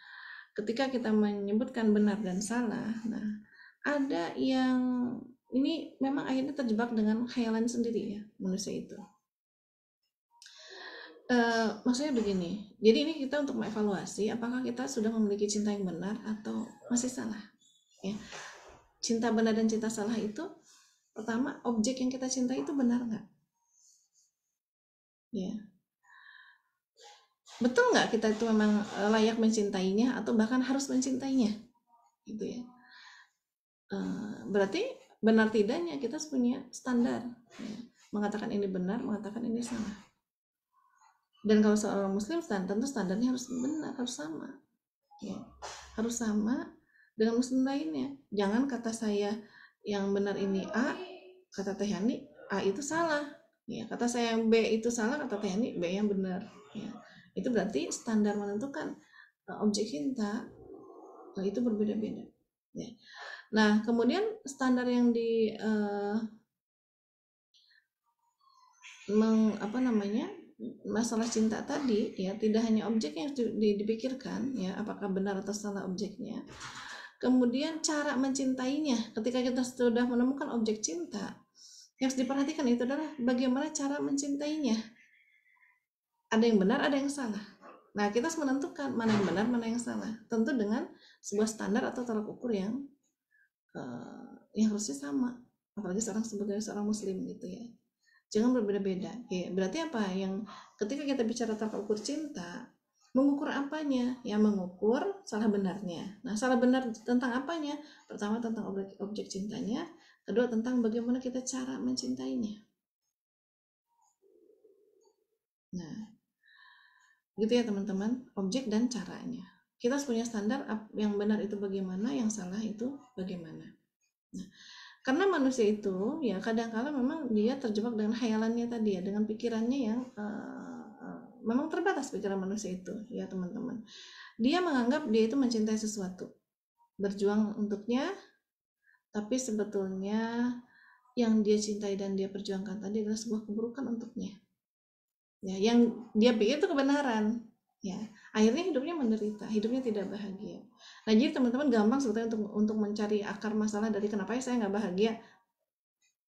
ketika kita menyebutkan benar dan salah, nah ada yang ini memang akhirnya terjebak dengan khayalan sendiri ya manusia itu. Maksudnya begini, jadi ini kita untuk mengevaluasi apakah kita sudah memiliki cinta yang benar atau masih salah. Ya, cinta benar dan cinta salah itu pertama objek yang kita cintai itu benar nggak? Ya, betul nggak kita itu memang layak mencintainya atau bahkan harus mencintainya, gitu ya. Berarti benar tidaknya kita punya standar, ya. Mengatakan ini benar, mengatakan ini salah. Dan kalau seorang muslim tentu standarnya harus benar, harus sama, ya. Harus sama dengan muslim lainnya. Jangan kata saya yang benar ini A, kata Teh Yani A itu salah, ya. Kata saya yang B itu salah, kata Teh Yani B yang benar, ya. Itu berarti standar menentukan objek cinta itu berbeda-beda, ya. Nah kemudian standar yang masalah cinta tadi ya, tidak hanya objek yang dipikirkan ya, apakah benar atau salah objeknya, kemudian cara mencintainya. Ketika kita sudah menemukan objek cinta, yang harus diperhatikan itu adalah bagaimana cara mencintainya. Ada yang benar, ada yang salah. Nah kita harus menentukan mana yang benar, mana yang salah, tentu dengan sebuah standar atau tolak ukur yang harusnya sama, apalagi sebagai seorang muslim gitu ya. Jangan berbeda-beda. Ya, berarti apa? Yang ketika kita bicara tolak ukur cinta, mengukur apanya? Ya mengukur salah benarnya. Nah, salah benar tentang apanya? Pertama tentang objek cintanya, kedua tentang bagaimana kita cara mencintainya. Nah, gitu ya teman-teman, objek dan caranya. Kita harus punya standar yang benar itu bagaimana, yang salah itu bagaimana. Nah, karena manusia itu ya kadang-kala memang dia terjebak dengan khayalannya tadi ya, dengan pikirannya yang memang terbatas pikiran manusia itu ya teman-teman. Dia menganggap dia itu mencintai sesuatu, berjuang untuknya, tapi sebetulnya yang dia cintai dan dia perjuangkan tadi adalah sebuah keburukan untuknya. Ya, yang dia pikir itu kebenaran. Ya, akhirnya hidupnya menderita, hidupnya tidak bahagia. Nah, jadi teman-teman gampang sebetulnya untuk mencari akar masalah dari kenapa saya nggak bahagia.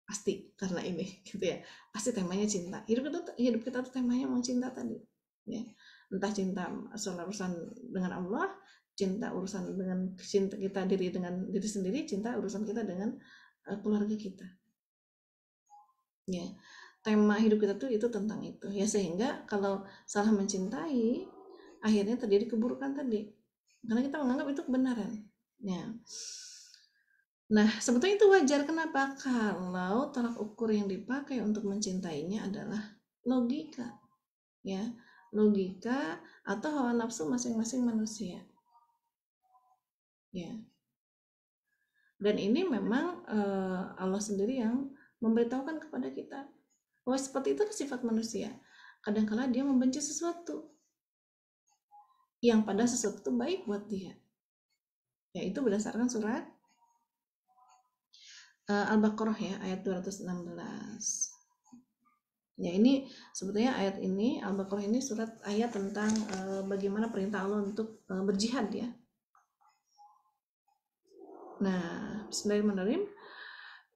Pasti karena ini, gitu ya. Pasti temanya cinta. Hidup kita tuh temanya mau cinta tadi. Ya, entah cinta soal urusan dengan Allah, cinta urusan dengan cinta kita dengan diri sendiri, cinta urusan kita dengan keluarga kita. Ya, tema hidup kita tuh itu tentang itu. Ya, sehingga kalau salah mencintai, akhirnya terjadi keburukan tadi karena kita menganggap itu kebenaran ya. Nah sebetulnya itu wajar. Kenapa? Kalau tolak ukur yang dipakai untuk mencintainya adalah logika ya, logika atau hawa nafsu masing-masing manusia ya. Dan ini memang Allah sendiri yang memberitahukan kepada kita bahwa seperti itu sifat manusia. Kadang-kala dia membenci sesuatu yang pada sesuatu itu baik buat dia, yaitu berdasarkan surat Al-Baqarah ya, ayat 216. Ya, ini sebetulnya ayat ini Al-Baqarah ini ayat tentang bagaimana perintah Allah untuk berjihad ya. Nah, bismillahirrahmanirrahim.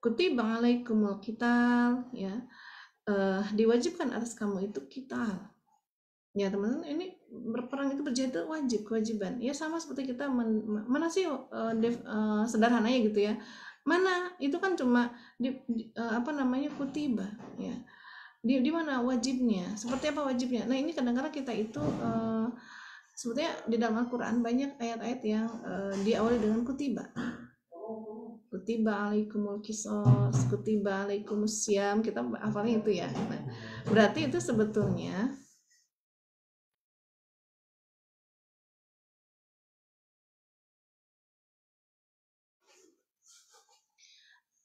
Kutiba alaikumul qital ya, diwajibkan atas kamu itu qital. Ya teman-teman, ini berperang itu berjihad itu kewajiban ya, sama seperti kita mana sih sederhananya gitu ya, mana itu kan cuma kutiba ya, di mana wajibnya, seperti apa wajibnya. Nah ini kadang-kadang kita itu sebetulnya di dalam Al-Quran banyak ayat-ayat yang diawali dengan kutiba alaikumul qisas, kutiba alaikumus syiyam, kita hafalnya itu ya. Nah, berarti itu sebetulnya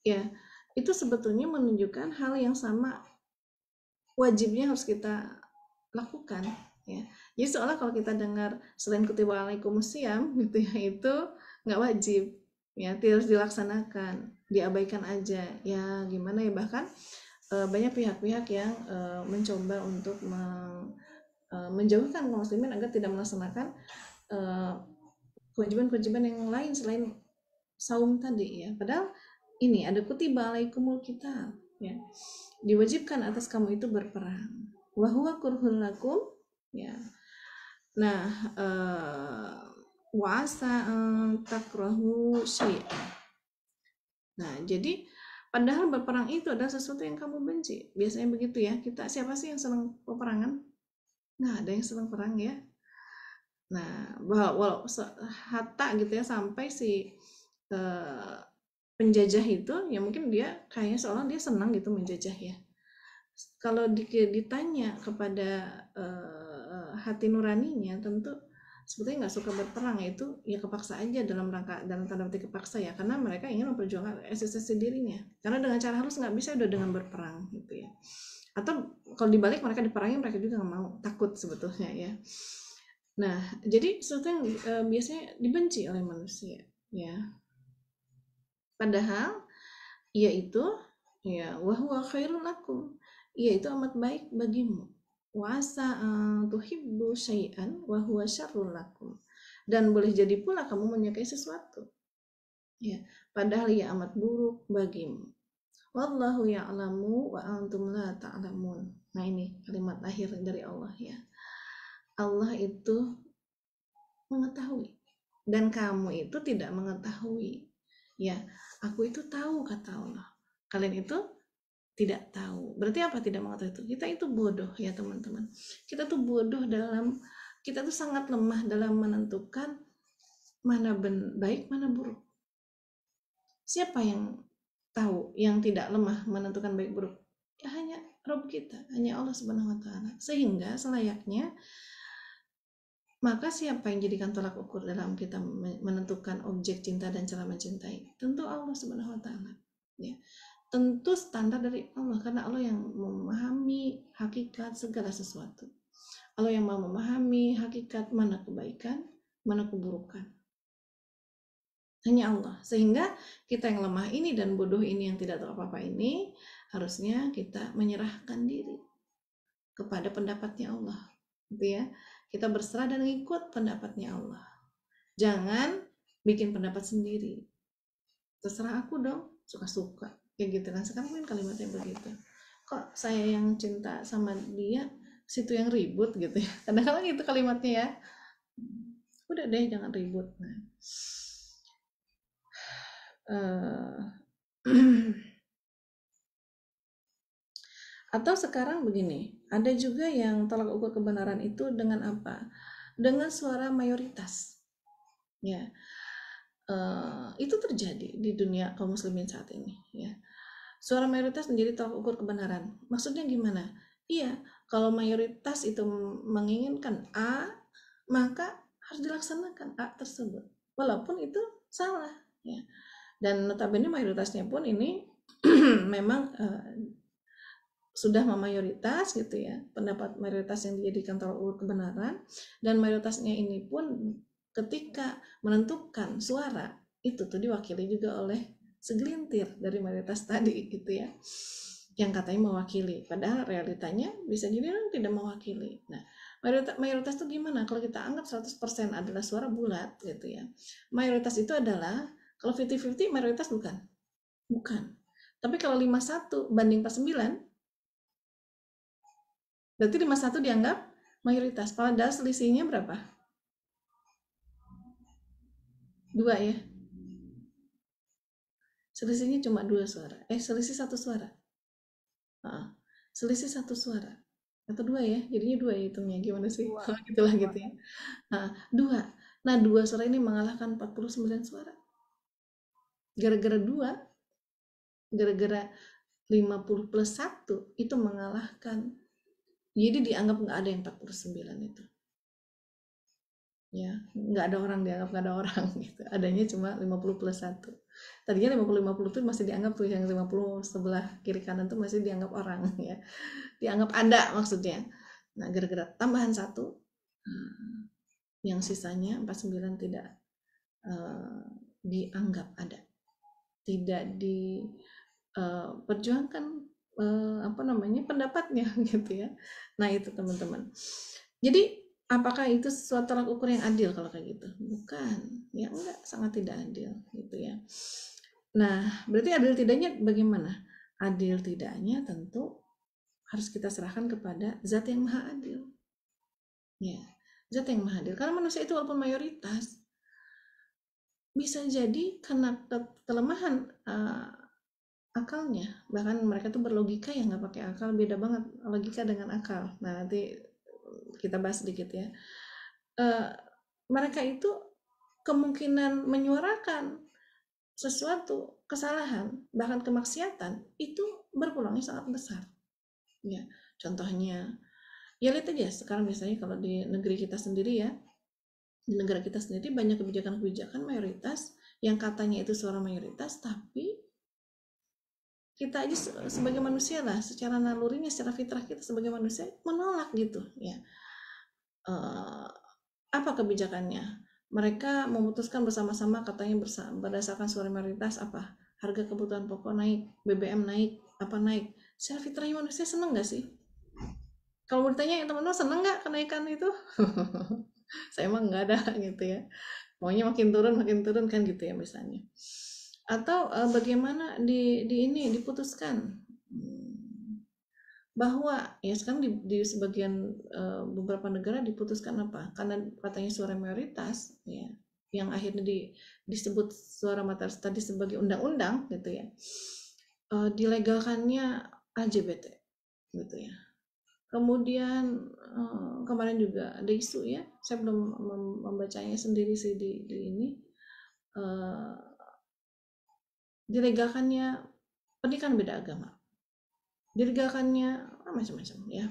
ya, itu sebetulnya menunjukkan hal yang sama wajibnya harus kita lakukan ya. Jadi seolah kalau kita dengar selain kutiba alaikumus syiyam gitu ya, itu nggak wajib ya, tidak harus dilaksanakan, diabaikan aja ya, gimana ya. Bahkan banyak pihak-pihak yang mencoba untuk menjauhkan kaum muslimin agar tidak melaksanakan kewajiban-kewajiban yang lain selain saum tadi ya. Padahal ini ada kutiba alaikumul qital ya. Diwajibkan atas kamu itu berperang. Wa huwa kurhul lakum ya. Nah, wa asa takrahu syai'an. Nah, jadi padahal berperang itu adalah sesuatu yang kamu benci. Biasanya begitu ya. Kita siapa sih yang senang peperangan? Nggak ada yang senang perang ya. Nah, walau hatta gitu ya, sampai si penjajah itu ya mungkin dia kayaknya seolah dia senang gitu menjajah ya. Kalau ditanya kepada hati nuraninya, tentu sebetulnya nggak suka berperang, itu ya kepaksa aja, dalam tanda petik kepaksa ya, karena mereka ingin memperjuangkan eksistensi dirinya. Karena dengan cara halus nggak bisa udah dengan berperang gitu ya. Atau kalau dibalik mereka diperangi, mereka juga nggak mau, takut sebetulnya ya. Nah, jadi sesuatu yang biasanya dibenci oleh manusia ya. Padahal yaitu ya wahwa khairul lakum, yaitu amat baik bagimu. Wasa tuhibbu syai'an wa huwa syarrul lakum. Dan boleh jadi pula kamu menyukai sesuatu. Ya, padahal ia amat buruk bagimu. Wallahu ya'lamu wa antum la ta'lamun. Nah, ini kalimat akhir dari Allah ya. Allah itu mengetahui dan kamu itu tidak mengetahui. Ya, aku itu tahu kata Allah. Kalian itu tidak tahu. Berarti apa tidak mengetahui itu? Kita itu bodoh ya teman-teman. Kita tuh bodoh kita tuh sangat lemah dalam menentukan mana baik, mana buruk. Siapa yang tahu, yang tidak lemah menentukan baik buruk? Ya hanya Rabb kita, hanya Allah Subhanahu wa taala. Sehingga selayaknya maka siapa yang jadikan tolak ukur dalam kita menentukan objek cinta dan cara mencintai? Tentu Allah Subhanahu wa taala. Ya. Tentu standar dari Allah, karena Allah yang memahami hakikat segala sesuatu. Allah yang mau memahami hakikat mana kebaikan, mana keburukan. Hanya Allah. Sehingga kita yang lemah ini dan bodoh ini yang tidak tahu apa-apa ini, harusnya kita menyerahkan diri kepada pendapatnya Allah. Gitu ya. Kita berserah dan ikut pendapatnya Allah. Jangan bikin pendapat sendiri. Terserah aku dong, suka-suka. Kayak gitu kan. Sekarang kan kalimatnya begitu. Kok saya yang cinta sama dia, situ yang ribut gitu ya. Kadang-kadang itu kalimatnya ya. Udah deh, jangan ribut. Nah. Atau sekarang begini, ada juga yang tolak ukur kebenaran itu dengan apa? Dengan suara mayoritas. Ya, itu terjadi di dunia kaum muslimin saat ini. Ya, suara mayoritas menjadi tolak ukur kebenaran. Maksudnya gimana? Iya, kalau mayoritas itu menginginkan A, maka harus dilaksanakan A tersebut, walaupun itu salah. Ya, dan notabene mayoritasnya pun ini memang sudah memayoritas gitu ya, pendapat mayoritas yang dijadikan tolak ukur kebenaran, dan mayoritasnya ini pun ketika menentukan suara itu tuh diwakili juga oleh segelintir dari mayoritas tadi gitu ya, yang katanya mewakili, padahal realitanya bisa jadi tidak mewakili. Nah, mayoritas itu gimana? Kalau kita anggap 100% adalah suara bulat gitu ya, mayoritas itu adalah, kalau 50-50 mayoritas bukan. Tapi kalau 51 banding 49, berarti 51 dianggap mayoritas. Padahal selisihnya berapa? 2 ya. Selisihnya cuma 2 suara. Selisih 1 suara. Selisih 1 suara. Atau 2 ya. Jadinya 2 ya hitungnya. Gimana sih? Kalau gitulah gitu ya. 2. Nah, 2 suara ini mengalahkan 49 suara. Gara-gara 2. Gara-gara 50 plus 1 itu mengalahkan. Jadi dianggap nggak ada yang 49 itu. Ya, nggak ada orang, dianggap nggak ada orang gitu. Adanya cuma 50 plus 1. Tadinya 50-50 itu masih dianggap tuh, yang 50 sebelah kiri kanan tuh masih dianggap orang ya. Dianggap ada maksudnya. Nah, gara-gara tambahan 1, yang sisanya 49 tidak dianggap ada. Tidak diperjuangkan pendapatnya gitu ya. Nah, itu teman-teman. Jadi Apakah itu sesuatu tolak ukur yang adil kalau kayak gitu? Bukan, ya enggak, sangat tidak adil gitu ya. Nah, berarti adil tidaknya bagaimana? Adil tidaknya tentu harus kita serahkan kepada zat yang maha adil. Ya, zat yang maha adil. Karena manusia itu walaupun mayoritas, bisa jadi karena kelemahan akalnya, bahkan mereka tuh berlogika yang nggak pakai akal, beda banget logika dengan akal. Nah, nanti kita bahas sedikit ya. Mereka itu kemungkinan menyuarakan sesuatu kesalahan, bahkan kemaksiatan, itu berpulangnya sangat besar. Ya, contohnya, ya lihat aja sekarang misalnya kalau di negeri kita sendiri ya, di negara kita sendiri banyak kebijakan-kebijakan mayoritas yang katanya itu suara mayoritas, tapi kita aja sebagai manusia lah, secara nalurinya, secara fitrah kita sebagai manusia menolak gitu ya. Apa kebijakannya? Mereka memutuskan bersama-sama, katanya berdasarkan suara mayoritas apa? Harga kebutuhan pokok naik, BBM naik, apa naik? Secara fitrahnya manusia seneng nggak sih? Kalau mau ditanya teman-teman seneng nggak kenaikan itu? Saya emang nggak ada gitu ya. Maunya makin turun kan gitu ya misalnya. Atau bagaimana ini diputuskan bahwa ya sekarang di sebagian beberapa negara diputuskan apa, karena katanya suara mayoritas ya, yang akhirnya disebut suara mayoritas tadi sebagai undang-undang gitu ya, dilegalkannya LGBT gitu ya. Kemudian kemarin juga ada isu ya, saya belum membacanya sendiri sih di ini, dilegalkannya pernikahan beda agama, dilegalkannya macam-macam ya,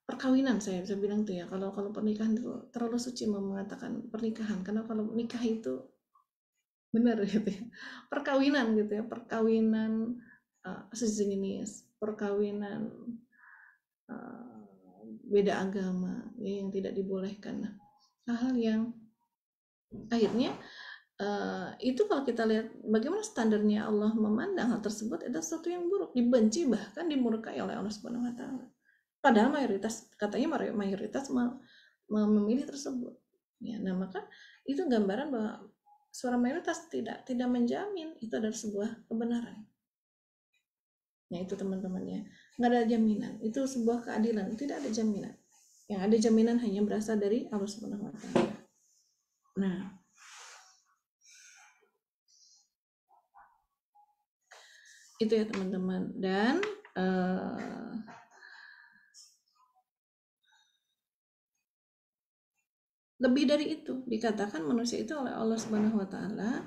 perkawinan. Saya bilang tuh ya, kalau pernikahan itu terlalu suci mengatakan pernikahan, karena kalau nikah itu benar gitu ya, perkawinan gitu ya, perkawinan sejenis, perkawinan beda agama ya, yang tidak dibolehkan. Nah, hal-hal yang akhirnya itu kalau kita lihat bagaimana standarnya Allah memandang hal tersebut, itu sesuatu yang buruk, dibenci, bahkan dimurkai oleh Allah Subhanahu wa taala. Padahal mayoritas, katanya mayoritas memilih tersebut. Ya, nah maka itu gambaran bahwa suara mayoritas tidak menjamin itu adalah sebuah kebenaran. Nah itu teman-teman ya, nggak ada jaminan. Itu sebuah keadilan, tidak ada jaminan. Yang ada jaminan hanya berasal dari Allah Subhanahu wa taala. Nah, itu ya teman-teman. Dan lebih dari itu, dikatakan manusia itu oleh Allah Subhanahu wa taala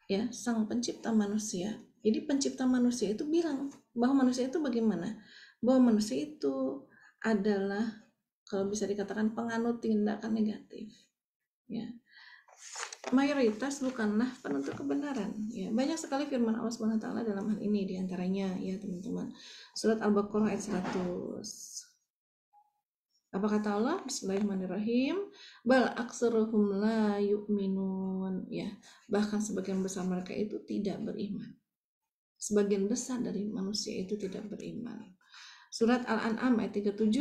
ya, sang pencipta manusia. Jadi pencipta manusia itu bilang bahwa manusia itu bagaimana? Bahwa manusia itu adalah, kalau bisa dikatakan, penganut tindakan negatif. Ya. Mayoritas bukanlah penentu kebenaran. Ya, banyak sekali firman Allah Subhanahu wa taala dalam hal ini, diantaranya ya teman-teman. Surat Al-Baqarah ayat 100. Apa kata Allah? Bismillahirrahmanirrahim. Bal aksaruhum la yu'minun. Ya, bahkan sebagian besar mereka itu tidak beriman. Sebagian besar dari manusia itu tidak beriman. Surat Al-An'am ayat 37.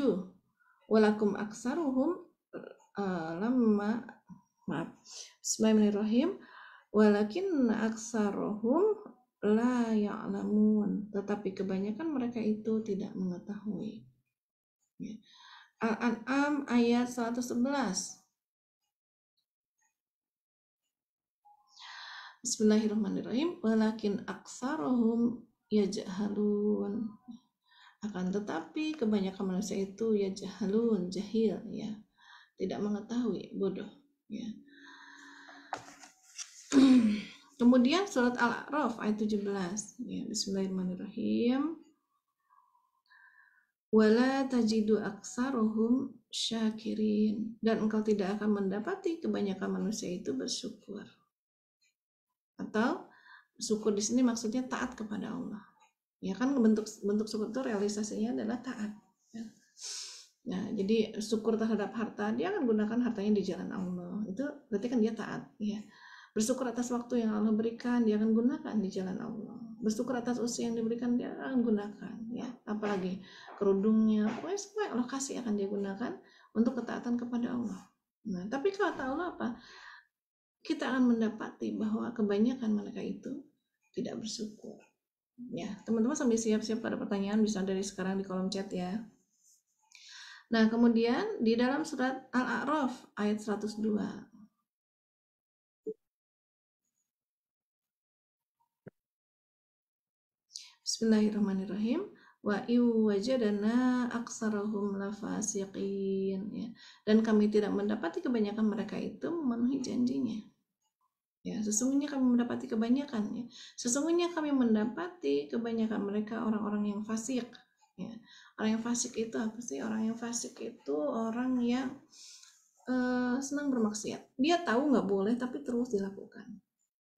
Walakum aksaruhum Bismillahirrahmanirrahim. Walakin aksaruhum la ya'lamun. Tetapi kebanyakan mereka itu tidak mengetahui. Ya. Al-An'am ayat 111. Bismillahirrahmanirrahim. Walakin aksarohum yajhalun. Akan tetapi kebanyakan manusia itu yajhalun, jahil ya, tidak mengetahui, bodoh ya. Kemudian surat Al-A'raf ayat 17 ya. Bismillahirrahmanirrahim. Wala tajidu aksarohum syakirin. Dan engkau tidak akan mendapati kebanyakan manusia itu bersyukur. Atau syukur di sini maksudnya taat kepada Allah. Ya kan, bentuk syukur itu realisasinya adalah taat. Ya. Nah, jadi syukur terhadap harta, dia akan gunakan hartanya di jalan Allah. Itu berarti kan dia taat. Ya. Bersyukur atas waktu yang Allah berikan, dia akan gunakan di jalan Allah. Bersyukur atas usia yang diberikan, dia akan gunakan. Ya, apalagi kerudungnya, pokoknya semua yang Allah kasih akan dia gunakan untuk ketaatan kepada Allah. Nah, tapi kata Allah apa? Kita akan mendapati bahwa kebanyakan mereka itu tidak bersyukur. Ya, teman-teman sambil siap-siap pada pertanyaan bisa dari sekarang di kolom chat ya. Nah, kemudian di dalam surat Al-A'raf ayat 102. Bismillahirrahmanirrahim. Wa iwajadana aksarahum lafasiqin, ya. Dan kami tidak mendapati kebanyakan mereka itu memenuhi janjinya. Ya, sesungguhnya kami mendapati kebanyakan, ya. Sesungguhnya kami mendapati kebanyakan mereka orang-orang yang fasik, ya. Orang yang fasik itu apa sih? Orang yang fasik itu orang yang senang bermaksiat. Dia tahu nggak boleh tapi terus dilakukan.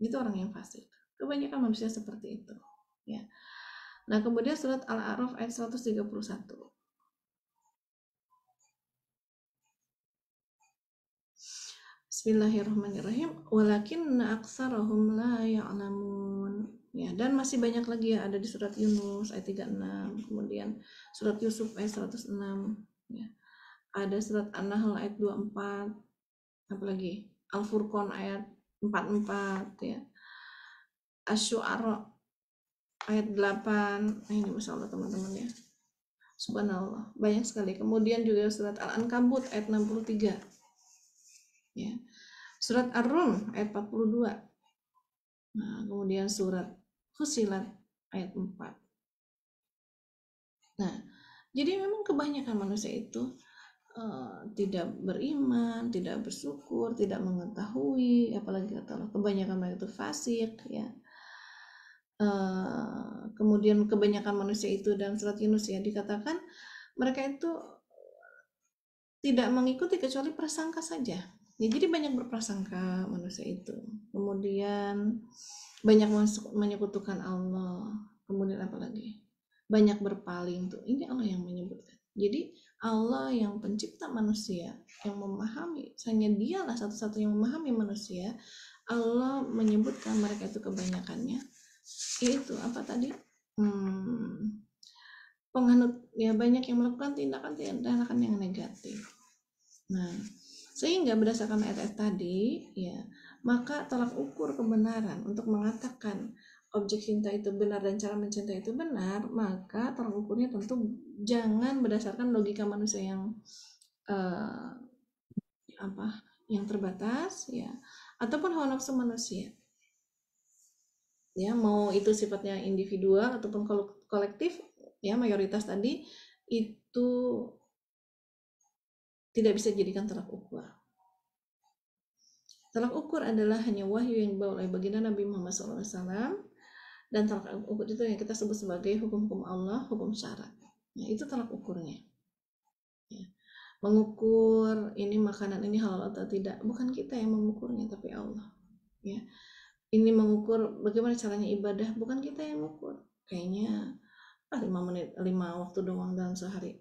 Itu orang yang fasik. Kebanyakan manusia seperti itu, ya. Nah, kemudian surat Al-A'raf ayat 131. Bismillahirrahmanirrahim. Walakinna aktsarahum la ya'lamun. Ya, dan masih banyak lagi ya, ada di surat Yunus ayat 36, kemudian surat Yusuf ayat 106, ya. Ada surat An-Nahl ayat 24, apalagi Al-Furqan ayat 44, ya. Asy-Syu'ara ayat 8. Nah, ini Masya Allah teman-teman ya. Subhanallah, banyak sekali. Kemudian juga surat Al-Ankabut ayat 63. Ya. Surat Ar-Rum ayat 42. Nah, kemudian surat Fussilat ayat 4. Nah, jadi memang kebanyakan manusia itu tidak beriman, tidak bersyukur, tidak mengetahui, apalagi kata Allah, kebanyakan mereka itu fasik, ya. Kemudian kebanyakan manusia itu dalam surat Yunus ya dikatakan mereka itu tidak mengikuti kecuali prasangka saja. Ya, jadi banyak berprasangka manusia itu. Kemudian banyak menyekutukan Allah. Kemudian apa lagi? Banyak berpaling tuh. Ini Allah yang menyebutkan. Jadi Allah yang pencipta manusia, yang memahami, hanya Dialah satu-satunya yang memahami manusia. Allah menyebutkan mereka itu kebanyakannya yaitu apa tadi? Penganut, ya, banyak yang melakukan tindakan yang negatif. Nah, sehingga berdasarkan ayat-ayat tadi, ya, maka tolak ukur kebenaran untuk mengatakan objek cinta itu benar dan cara mencintai itu benar, maka tolak ukurnya tentu jangan berdasarkan logika manusia yang yang terbatas, ya, ataupun hawa nafsu manusia. Ya, mau itu sifatnya individual ataupun kolektif, ya, mayoritas tadi itu tidak bisa dijadikan tolak ukur. Tolak ukur adalah hanya wahyu yang dibawa oleh baginda Nabi Muhammad SAW, dan tolak ukur itu yang kita sebut sebagai hukum-hukum Allah, hukum syarat. Ya, itu tolak ukurnya. Ya. Mengukur ini makanan ini halal atau tidak, bukan kita yang mengukurnya, tapi Allah. Ya. Ini mengukur bagaimana caranya ibadah, bukan kita yang mengukur. Kayaknya 5 menit, 5 waktu doang dalam sehari.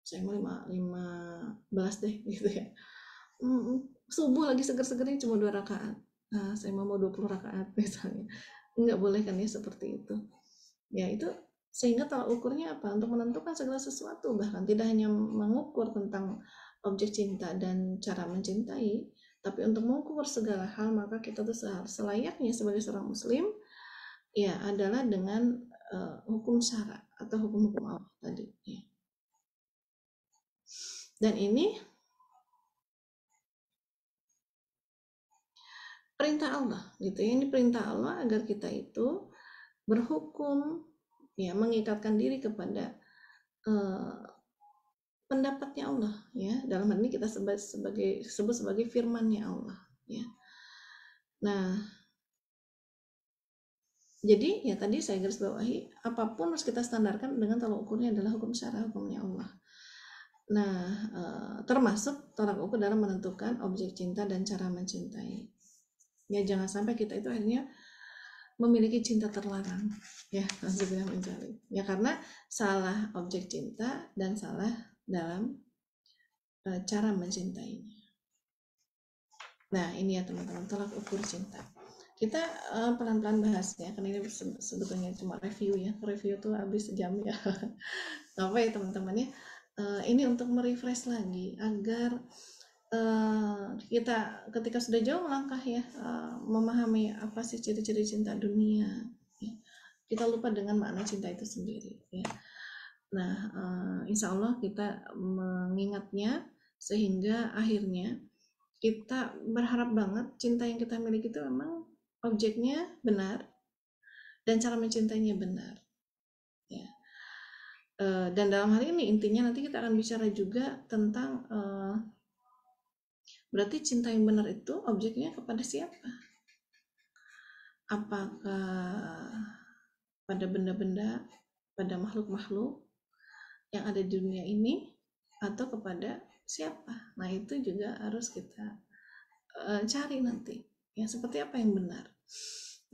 Saya mau 15 deh gitu ya. Subuh lagi seger-segernya cuma 2 rakaat. Nah, saya mau 20 rakaat misalnya. Enggak boleh kan ya seperti itu. Ya, itu sehingga tolak ukurnya apa? Untuk menentukan segala sesuatu, bahkan tidak hanya mengukur tentang objek cinta dan cara mencintai, tapi untuk mengukur segala hal, maka kita tuh selayaknya sebagai seorang muslim ya adalah dengan hukum syarat atau hukum-hukum Allah tadi, ya. Dan ini perintah Allah gitu ya. Ini perintah Allah agar kita itu berhukum, ya, mengikatkan diri kepada pendapatnya Allah, ya. Dalam hal ini kita sebut sebagai firman-Nya Allah, ya. Nah, jadi ya tadi saya garis bawahi, apapun harus kita standarkan dengan tolak ukurnya adalah hukum syara, hukumnya Allah. Nah, termasuk tolak ukur dalam menentukan objek cinta dan cara mencintai. Ya, jangan sampai kita itu akhirnya memiliki cinta terlarang, ya, maksudnya mencari. Ya, karena salah objek cinta dan salah dalam cara mencintainya. Nah, ini ya teman-teman, tolak ukur cinta. Kita pelan-pelan bahas ya, karena ini sebetulnya cuma review ya. Review tuh habis sejam ya. Apa ya teman-teman ya. ini untuk merefresh lagi agar kita ketika sudah jauh melangkah ya, memahami apa sih ciri-ciri cinta dunia ya, kita lupa dengan makna cinta itu sendiri ya. Nah, insya Allah kita mengingatnya sehingga akhirnya kita berharap banget cinta yang kita miliki itu memang objeknya benar dan cara mencintainya benar ya. Dan dalam hal ini intinya nanti kita akan bicara juga tentang berarti cinta yang benar itu objeknya kepada siapa? Apakah pada benda-benda, pada makhluk-makhluk yang ada di dunia ini, atau kepada siapa? Nah, itu juga harus kita cari nanti ya, seperti apa yang benar.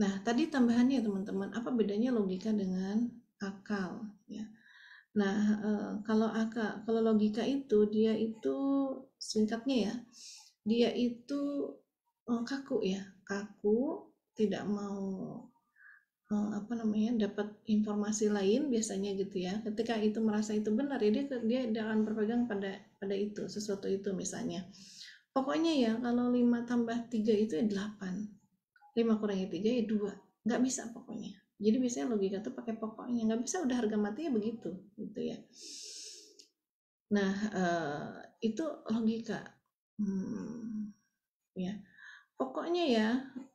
Nah, tadi tambahannya teman-teman, apa bedanya logika dengan akal ya. Nah, kalau logika itu dia itu singkatnya ya, dia itu kaku ya, kaku, tidak mau dapat informasi lain biasanya gitu ya. Ketika itu merasa itu benar ya, dia akan berpegang pada itu, sesuatu itu. Misalnya pokoknya ya kalau 5 tambah 3 itu ya 8, 5 kurangi 3 ya 2, nggak bisa pokoknya. Jadi biasanya logika tuh pakai pokoknya, nggak bisa udah harga matinya begitu gitu ya. Nah, itu logika ya, pokoknya ya.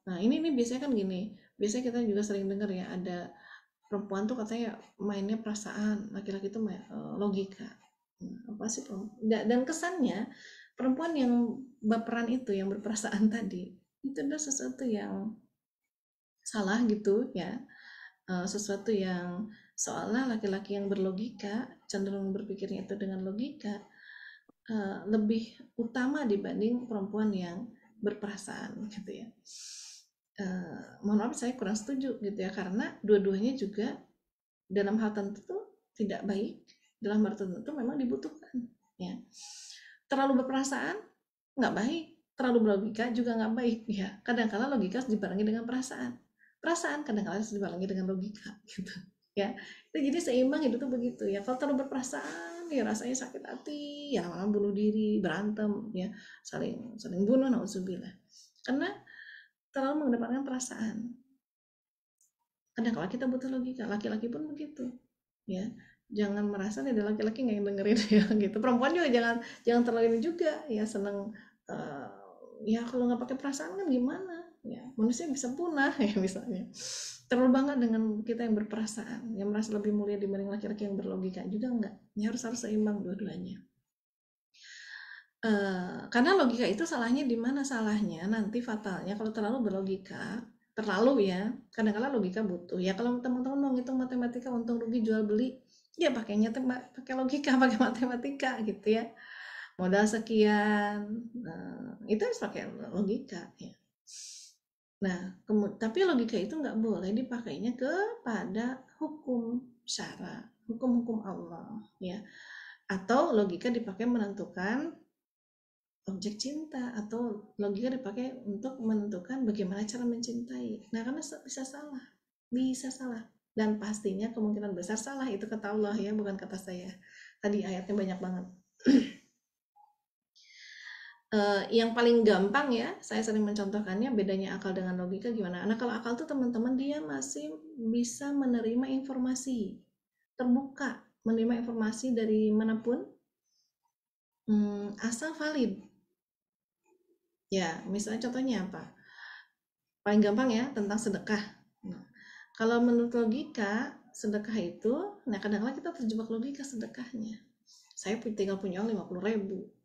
Nah, ini biasanya kan gini, biasanya kita juga sering dengar ya, ada perempuan tuh katanya mainnya perasaan, laki-laki tuh logika. Apa sih dan kesannya perempuan yang baperan itu, yang berperasaan tadi, itu adalah sesuatu yang salah gitu ya, sesuatu yang seolah laki-laki yang berlogika, cenderung berpikirnya itu dengan logika, lebih utama dibanding perempuan yang berperasaan gitu ya. Mohon maaf saya kurang setuju gitu ya, karena dua-duanya juga dalam hal tertentu tidak baik, dalam hal tertentu memang dibutuhkan ya. Terlalu berperasaan nggak baik, terlalu berlogika juga nggak baik ya. Kadang-kala logika harus dibarengi dengan perasaan kadang-kala harus dibarengi dengan logika gitu ya. Itu jadi seimbang hidup tuh begitu ya. Kalau terlalu berperasaan ya rasanya sakit hati ya, lama-lama bunuh diri, berantem ya, saling bunuh, naudzubillah, karena terlalu mengedepankan perasaan. Kadang-kala kita butuh logika, laki-laki pun begitu ya. Jangan merasa ada laki-laki nggak yang dengerin ya gitu. Perempuan juga jangan terlalu ini juga ya, seneng ya kalau nggak pakai perasaan kan gimana ya, manusia bisa punah ya misalnya. Terlalu banget dengan kita yang berperasaan, yang merasa lebih mulia dibanding laki-laki yang berlogika juga enggak ya, harus seimbang dua-duanya. Karena logika itu salahnya di mana? Salahnya nanti fatalnya kalau terlalu berlogika, terlalu ya, kadang-kadang logika butuh ya. Kalau teman-teman mau ngitung matematika untung rugi jual beli ya, pakainya pakai logika, pakai matematika gitu ya. Modal sekian, itu harus pakai logika ya. Nah, tapi logika itu nggak boleh dipakainya kepada hukum syara, hukum-hukum Allah ya. Atau logika dipakai menentukan objek cinta, atau logika dipakai untuk menentukan bagaimana cara mencintai. Nah, karena bisa salah, dan pastinya kemungkinan besar salah. Itu kata Allah ya, bukan kata saya. Tadi ayatnya banyak banget. Yang paling gampang ya, saya sering mencontohkannya bedanya akal dengan logika gimana. Nah, kalau akal tuh teman-teman dia masih bisa menerima informasi, terbuka, menerima informasi dari manapun, asal valid. Ya, misalnya contohnya apa? Paling gampang ya, tentang sedekah. Nah, kalau menurut logika, sedekah itu, nah kadang-kadang kita terjebak logika sedekahnya. Saya tinggal punya uang 50.000.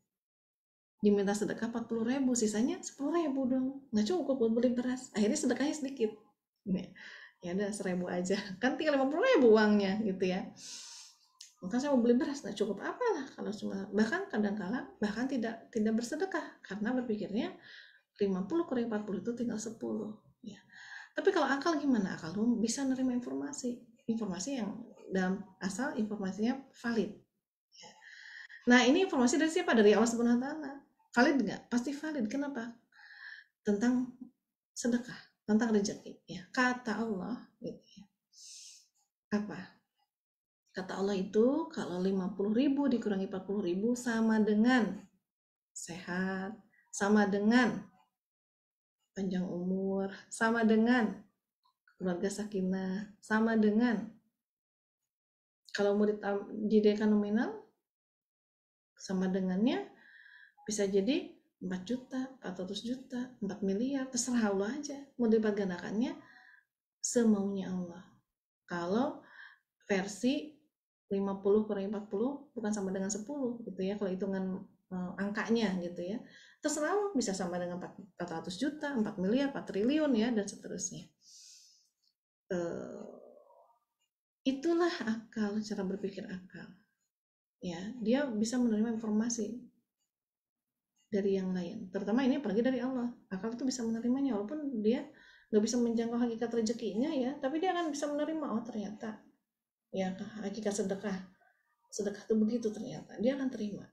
Diminta sedekah 40.000, sisanya 10.000 dong, nggak cukup buat beli beras. Akhirnya sedekahnya sedikit, ya udah 1.000 aja, kan tinggal 50.000 uangnya gitu ya. Maka saya mau beli beras nggak cukup, apalah kalau cuma, bahkan kadang-kala bahkan tidak bersedekah karena berpikirnya 50 kurang 40 itu tinggal 10 ya. Tapi kalau akal gimana? Akal lu bisa nerima informasi yang dalam asal informasinya valid. Nah, ini informasi dari siapa? Dari Allah Subhanahu wa Ta'ala. Valid nggak? Pasti valid. Kenapa? Tentang sedekah, tentang rezeki. Ya, kata Allah. Gitu ya. Apa? Kata Allah itu kalau 50.000 dikurangi 40.000 sama dengan sehat, sama dengan panjang umur, sama dengan keluarga sakinah, sama dengan kalau murid jadikan nominal, sama dengannya bisa jadi 4 juta, 400 juta, 4 miliar, terserah Allah aja. Mau dilipat gandakannya semaunya Allah. Kalau versi 50 kurangi 40 bukan sama dengan 10 gitu ya, kalau hitungan angkanya gitu ya. Terserah Allah, bisa sama dengan 400 juta, 4 miliar, 4 triliun ya, dan seterusnya. Itulah akal, cara berpikir akal. Ya, dia bisa menerima informasi dari yang lain, terutama ini apalagi dari Allah. Akal itu bisa menerimanya walaupun dia nggak bisa menjangkau hakikat rezekinya ya, tapi dia akan bisa menerima, oh ternyata ya hakikat sedekah itu begitu, ternyata dia akan terima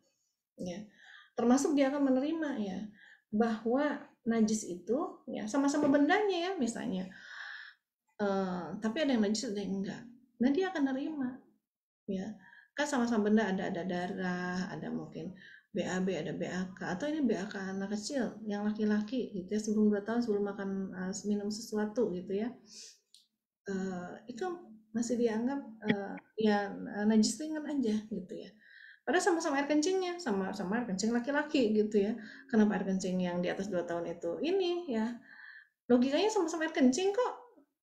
ya. Termasuk dia akan menerima ya bahwa najis itu ya sama-sama bendanya ya, misalnya tapi ada yang najis ada yang enggak, nah dia akan nerima ya, kan sama-sama benda, ada darah, ada mungkin BAB, ada BAK, atau ini BAK anak kecil yang laki-laki gitu ya, sebelum 2 tahun sebelum makan minum sesuatu gitu ya, itu masih dianggap ya najis ringan aja gitu ya. Padahal sama-sama air kencingnya, sama-sama air kencing laki-laki gitu ya. Kenapa air kencing yang di atas 2 tahun itu ini ya, logikanya sama-sama air kencing kok,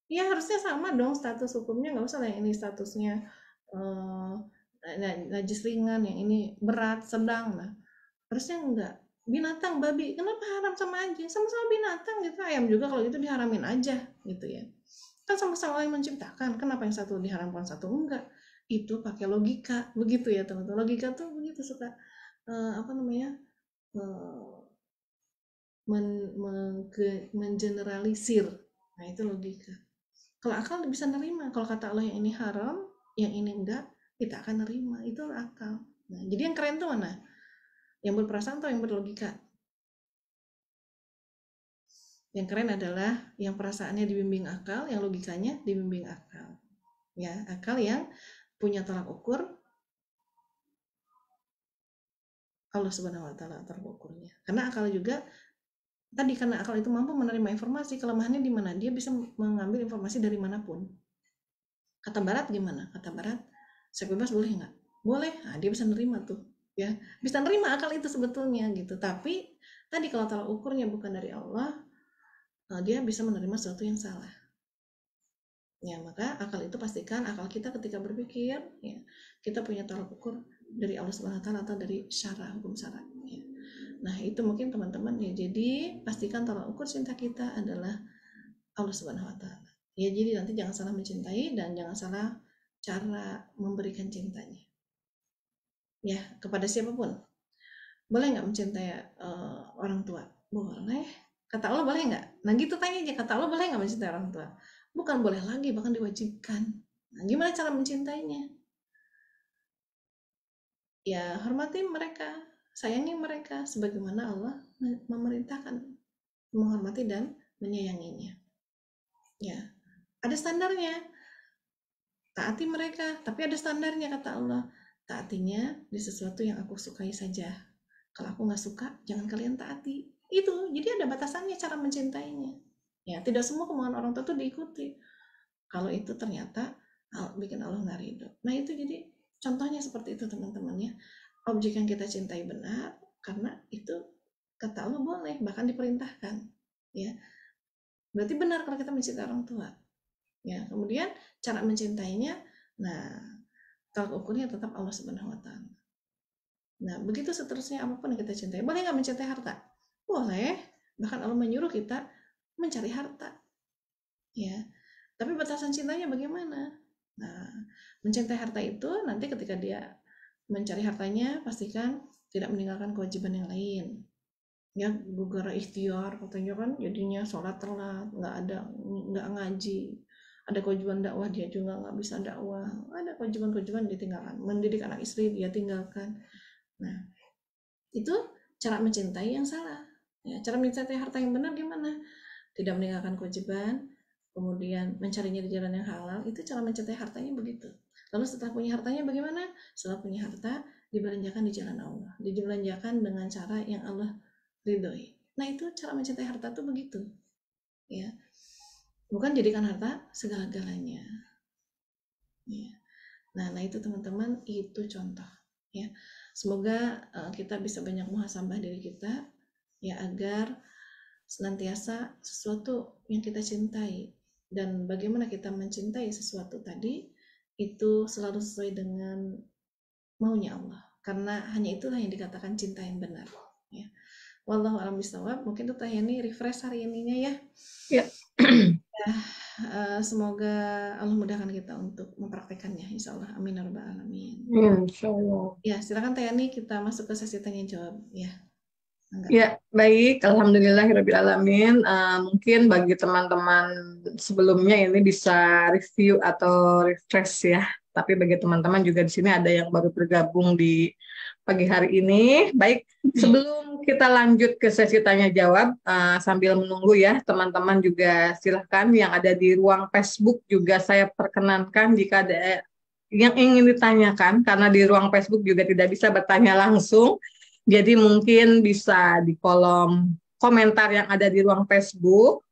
ya harusnya sama dong status hukumnya, nggak usah lah yang ini statusnya najis ringan, yang ini berat, sedang. Nah harusnya enggak. Binatang, babi, kenapa haram sama aja? Sama-sama binatang gitu. Ayam juga kalau gitu diharamin aja gitu ya. Kan sama-sama yang menciptakan, kenapa yang satu diharamkan satu enggak? Itu pakai logika, begitu ya teman-teman. Logika tuh begitu suka mengeneralisir. Nah itu logika. Kalau akal bisa nerima, kalau kata Allah yang ini haram, yang ini enggak, kita akan nerima. Itu akal. Nah, jadi yang keren tuh mana? Yang berperasaan atau yang berlogika? Yang keren adalah yang perasaannya dibimbing akal, yang logikanya dibimbing akal. Ya, akal yang punya tolak ukur, Allah Subhanahu wa taala tolak ukurnya. Karena akal juga tadi, karena akal itu mampu menerima informasi, kelemahannya di mana? Dia bisa mengambil informasi dari manapun. Kata Barat gimana? Kata Barat, seks bebas boleh nggak? Boleh. Nah, dia bisa nerima tuh, ya. Bisa nerima akal itu sebetulnya gitu. Tapi tadi kalau tolak ukurnya bukan dari Allah, dia bisa menerima sesuatu yang salah. Ya, maka akal itu pastikan akal kita ketika berpikir, ya, kita punya tolak ukur dari Allah Subhanahu wa taala atau dari syara, hukum syara. Ya. Nah, itu mungkin teman-teman ya. Jadi, pastikan tolak ukur cinta kita adalah Allah Subhanahu wa taala. Ya, jadi nanti jangan salah mencintai dan jangan salah cara memberikan cintanya. Ya, kepada siapapun. Boleh nggak mencintai orang tua? Boleh. Kata Allah boleh nggak? Nah, gitu tanya aja, kata Allah boleh nggak mencintai orang tua? Bukan boleh lagi, bahkan diwajibkan. Nah, gimana cara mencintainya? Ya, hormati mereka, sayangi mereka sebagaimana Allah memerintahkan menghormati dan menyayanginya. Ya, ada standarnya. Taati mereka, tapi ada standarnya kata Allah. Taatinya di sesuatu yang aku sukai saja. Kalau aku nggak suka, jangan kalian taati. Itu, jadi ada batasannya cara mencintainya. Ya, tidak semua kemauan orang tua itu diikuti. Kalau itu ternyata bikin Allah nggak ridho. Nah itu jadi contohnya seperti itu teman-teman ya. Objek yang kita cintai benar, karena itu kata Allah boleh, bahkan diperintahkan. Ya, berarti benar kalau kita mencintai orang tua. Ya, kemudian cara mencintainya, nah tolak ukurnya tetap Allah Subhanahu wa taala. Nah, begitu seterusnya, apapun yang kita cintai. Boleh nggak mencintai harta? Boleh. Bahkan Allah menyuruh kita mencari harta. Ya. Tapi batasan cintanya bagaimana? Nah, mencintai harta itu nanti ketika dia mencari hartanya, pastikan tidak meninggalkan kewajiban yang lain. Ya, gara ikhtiar katanya kan, jadinya sholat telat, nggak ngaji. Ada kewajiban dakwah, dia juga nggak bisa dakwah. Ada kewajiban-kewajiban ditinggalkan. Mendidik anak istri, dia tinggalkan. Nah, itu cara mencintai yang salah. Ya, cara mencintai harta yang benar gimana? Tidak meninggalkan kewajiban, kemudian mencarinya di jalan yang halal, itu cara mencintai hartanya begitu. Lalu setelah punya hartanya bagaimana? Setelah punya harta, dibelanjakan di jalan Allah, dibelanjakan dengan cara yang Allah ridhoi. Nah, itu cara mencintai harta tuh begitu, ya. Bukan jadikan harta segala-galanya. Ya. Nah, itu teman-teman, itu contoh, ya. Semoga kita bisa banyak muhasabah diri kita, ya, agar senantiasa sesuatu yang kita cintai dan bagaimana kita mencintai sesuatu tadi itu selalu sesuai dengan maunya Allah, karena hanya itulah yang dikatakan cinta yang benar, ya. Wallahu a'lam bishawab. Mungkin itu Tahyani refresh hari ininya ya. Ya. Semoga Allah mudahkan kita untuk mempraktekannya, insya Allah. Amin ya rabbal alamin. Insya Allah. Ya, silakan Tahyani, kita masuk ke sesi tanya jawab, ya. Enggak. Ya, baik. Alhamdulillahirabbil alamin. Mungkin bagi teman-teman sebelumnya ini bisa review atau refresh ya. Tapi bagi teman-teman juga di sini ada yang baru bergabung di pagi hari ini. Baik, sebelum kita lanjut ke sesi tanya jawab, sambil menunggu ya, teman-teman juga silahkan yang ada di ruang Facebook juga saya perkenankan jika ada yang ingin ditanyakan, karena di ruang Facebook juga tidak bisa bertanya langsung. Jadi mungkin bisa di kolom komentar yang ada di ruang Facebook.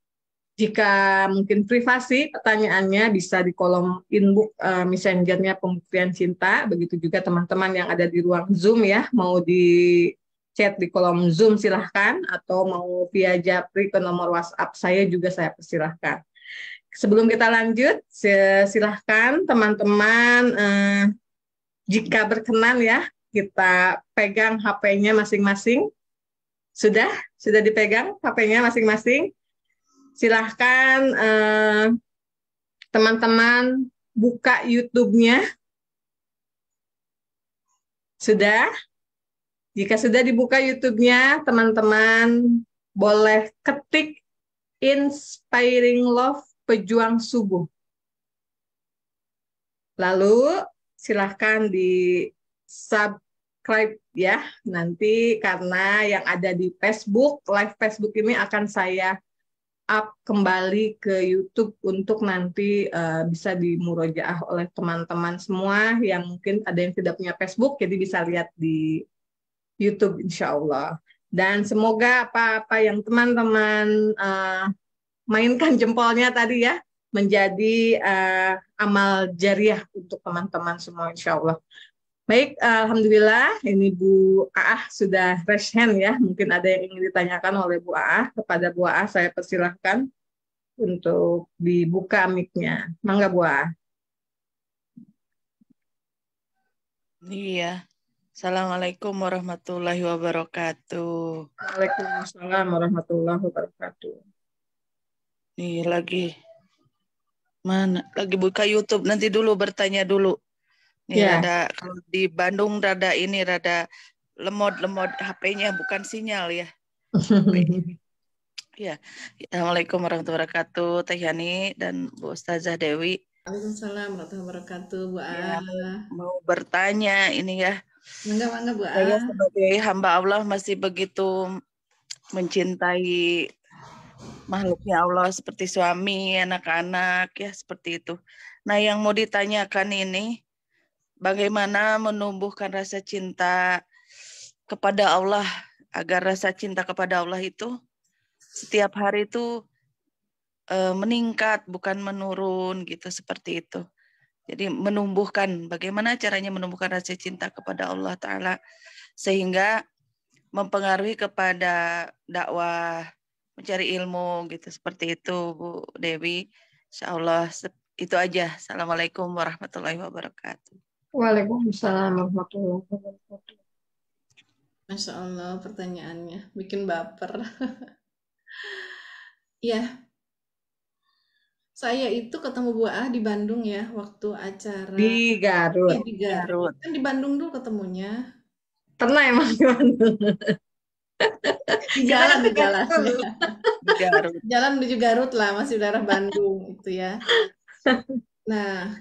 Jika mungkin privasi pertanyaannya bisa di kolom inbox messengernya Pembuktian Cinta. Begitu juga teman-teman yang ada di ruang Zoom ya, mau di chat di kolom Zoom silahkan, atau mau via Japri ke nomor WhatsApp saya juga saya persilahkan. Sebelum kita lanjut, silahkan teman-teman jika berkenan ya, kita pegang HP-nya masing-masing. Sudah dipegang HP-nya masing-masing. Silahkan teman-teman buka YouTube-nya. Sudah? Jika sudah dibuka YouTube-nya, teman-teman boleh ketik Inspiring Love Pejuang Subuh. Lalu silahkan di subscribe ya, nanti karena yang ada di Facebook, live Facebook ini akan saya up kembali ke YouTube untuk nanti bisa dimurojaah oleh teman-teman semua yang mungkin ada yang tidak punya Facebook, jadi bisa lihat di YouTube insya Allah. Dan semoga apa-apa yang teman-teman mainkan jempolnya tadi ya, menjadi amal jariah untuk teman-teman semua insya Allah. Baik, alhamdulillah ini Bu Aah sudah raise hand ya. Mungkin ada yang ingin ditanyakan oleh Bu Aah. Kepada Bu Aah saya persilahkan untuk dibuka mic-nya. Mangga Bu Aah. Iya. Assalamualaikum warahmatullahi wabarakatuh. Waalaikumsalam warahmatullahi wabarakatuh. Nih lagi buka YouTube, nanti dulu bertanya dulu. Nih Ya. rada kalau di Bandung rada lemot HP-nya, bukan sinyal ya. Ya. Assalamualaikum warahmatullahi wabarakatuh, Teh Yani dan Bu Ustazah Dewi. Waalaikumsalam warahmatullahi wabarakatuh, Bu Ya, Aah. mau bertanya ini ya. Mangga Bu Saya Aah. sebagai hamba Allah masih begitu mencintai makhluknya Allah seperti suami, anak-anak ya seperti itu. Nah, yang mau ditanyakan ini bagaimana menumbuhkan rasa cinta kepada Allah agar rasa cinta kepada Allah itu setiap hari itu meningkat bukan menurun gitu, seperti itu. Jadi menumbuhkan, bagaimana caranya menumbuhkan rasa cinta kepada Allah Ta'ala sehingga mempengaruhi kepada dakwah, mencari ilmu gitu, seperti itu Bu Dewi. Insyaallah itu aja. Assalamualaikum warahmatullahi wabarakatuh. Waalaikumsalam warahmatullahi wabarakatuh. Masya Allah pertanyaannya bikin baper. Ya, saya itu ketemu Bu Aah di Bandung ya, waktu acara Di Garut. di Garut. Kan di Bandung dulu ketemunya. Pernah emang di Bandung. Di jalan. Di Garut. Jalan menuju Garut lah, masih daerah Bandung itu ya. Nah,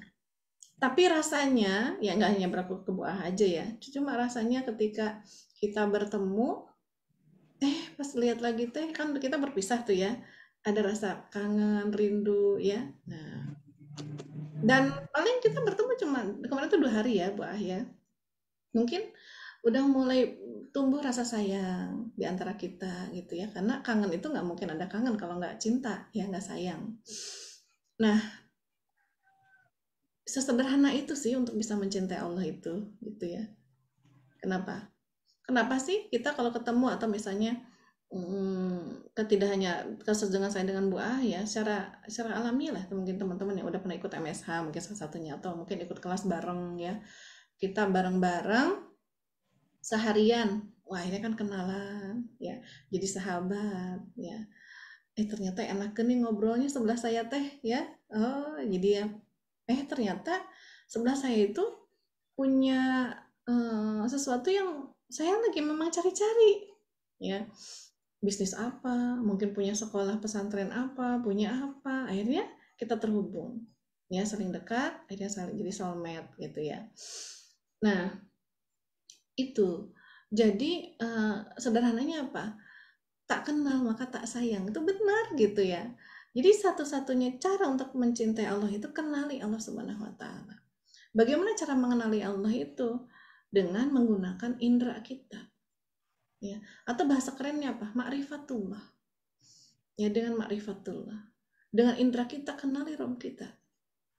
tapi rasanya ya nggak hanya berlaku ke Bu Aah aja ya. Cuma rasanya ketika kita bertemu, pas lihat lagi kan kita berpisah tuh ya. ada rasa kangen, rindu ya. Nah, dan paling kita bertemu cuma kemarin tuh 2 hari ya Bu Ah ya. Mungkin udah mulai tumbuh rasa sayang di antara kita gitu ya, karena kangen itu nggak mungkin ada kangen kalau nggak cinta ya, nggak sayang. Nah, sesederhana itu sih untuk bisa mencintai Allah itu gitu ya. Kenapa? Kenapa sih kita kalau ketemu atau misalnya tidak hanya kasus dengan saya dengan Bu Ah ya, secara alami lah mungkin teman-teman yang udah pernah ikut MSH mungkin salah satunya, atau mungkin ikut kelas bareng ya, kita bareng-bareng seharian, wah ini kan kenalan ya, jadi sahabat ya, ternyata enak nih ngobrolnya sebelah saya teh ya, oh jadi ya, ternyata sebelah saya itu punya sesuatu yang saya lagi memang cari-cari ya, bisnis apa, mungkin punya sekolah pesantren apa, punya apa, akhirnya kita terhubung ya, sering dekat, akhirnya saling jadi soulmate gitu ya. Nah itu jadi sederhananya apa, tak kenal maka tak sayang, itu benar gitu ya. Jadi satu-satunya cara untuk mencintai Allah itu kenali Allah Subhanahu wa Ta'ala. Bagaimana cara mengenali Allah itu? Dengan menggunakan indera kita ya, atau bahasa kerennya apa, ma'rifatullah ya, dengan ma'rifatullah, dengan indera kita kenali Rabb kita,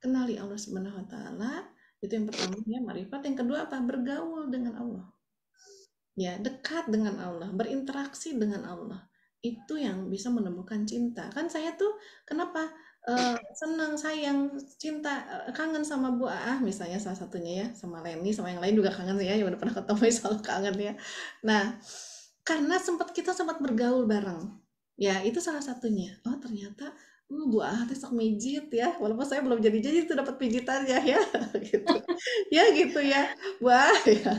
kenali Allah Subhanahu wa Ta'ala. Itu yang pertama ya, ma'rifat. Yang kedua apa, bergaul dengan Allah ya, dekat dengan Allah, berinteraksi dengan Allah, itu yang bisa menemukan cinta. Kan saya tuh kenapa senang, sayang, cinta, kangen sama Bu Aah misalnya salah satunya ya, sama Leni, sama yang lain juga kangen ya, yang udah pernah ketemu selalu kangen ya. Nah, karena kita sempat bergaul bareng ya, itu salah satunya. Oh ternyata Bu Aah teh sok mijit ya, walaupun saya belum jadi itu dapat pijitannya ya gitu ya, gitu ya Bu Aah ya.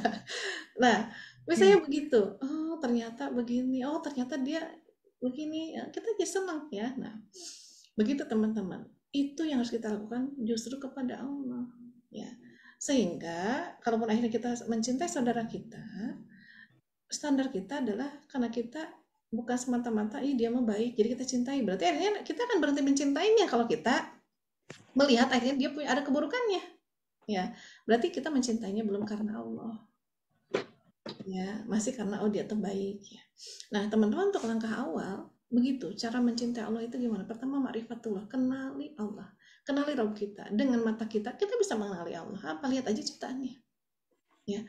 Nah misalnya begitu, oh ternyata begini, oh ternyata dia begini, kita jadi senang ya. Nah begitu teman-teman, itu yang harus kita lakukan justru kepada Allah ya, sehingga kalaupun akhirnya kita mencintai saudara kita, standar kita adalah karena kita bukan semata-mata dia mah baik jadi kita cintai, berarti akhirnya kita akan berhenti mencintainya kalau kita melihat akhirnya dia punya ada keburukannya ya, berarti kita mencintainya belum karena Allah ya, masih karena dia terbaik ya. Nah teman-teman, untuk langkah awal begitu cara mencintai Allah itu gimana? Pertama ma'rifatullah, kenali Allah, kenali Rabb kita. Dengan mata kita bisa mengenali Allah. Apa? Lihat aja ciptaannya ya,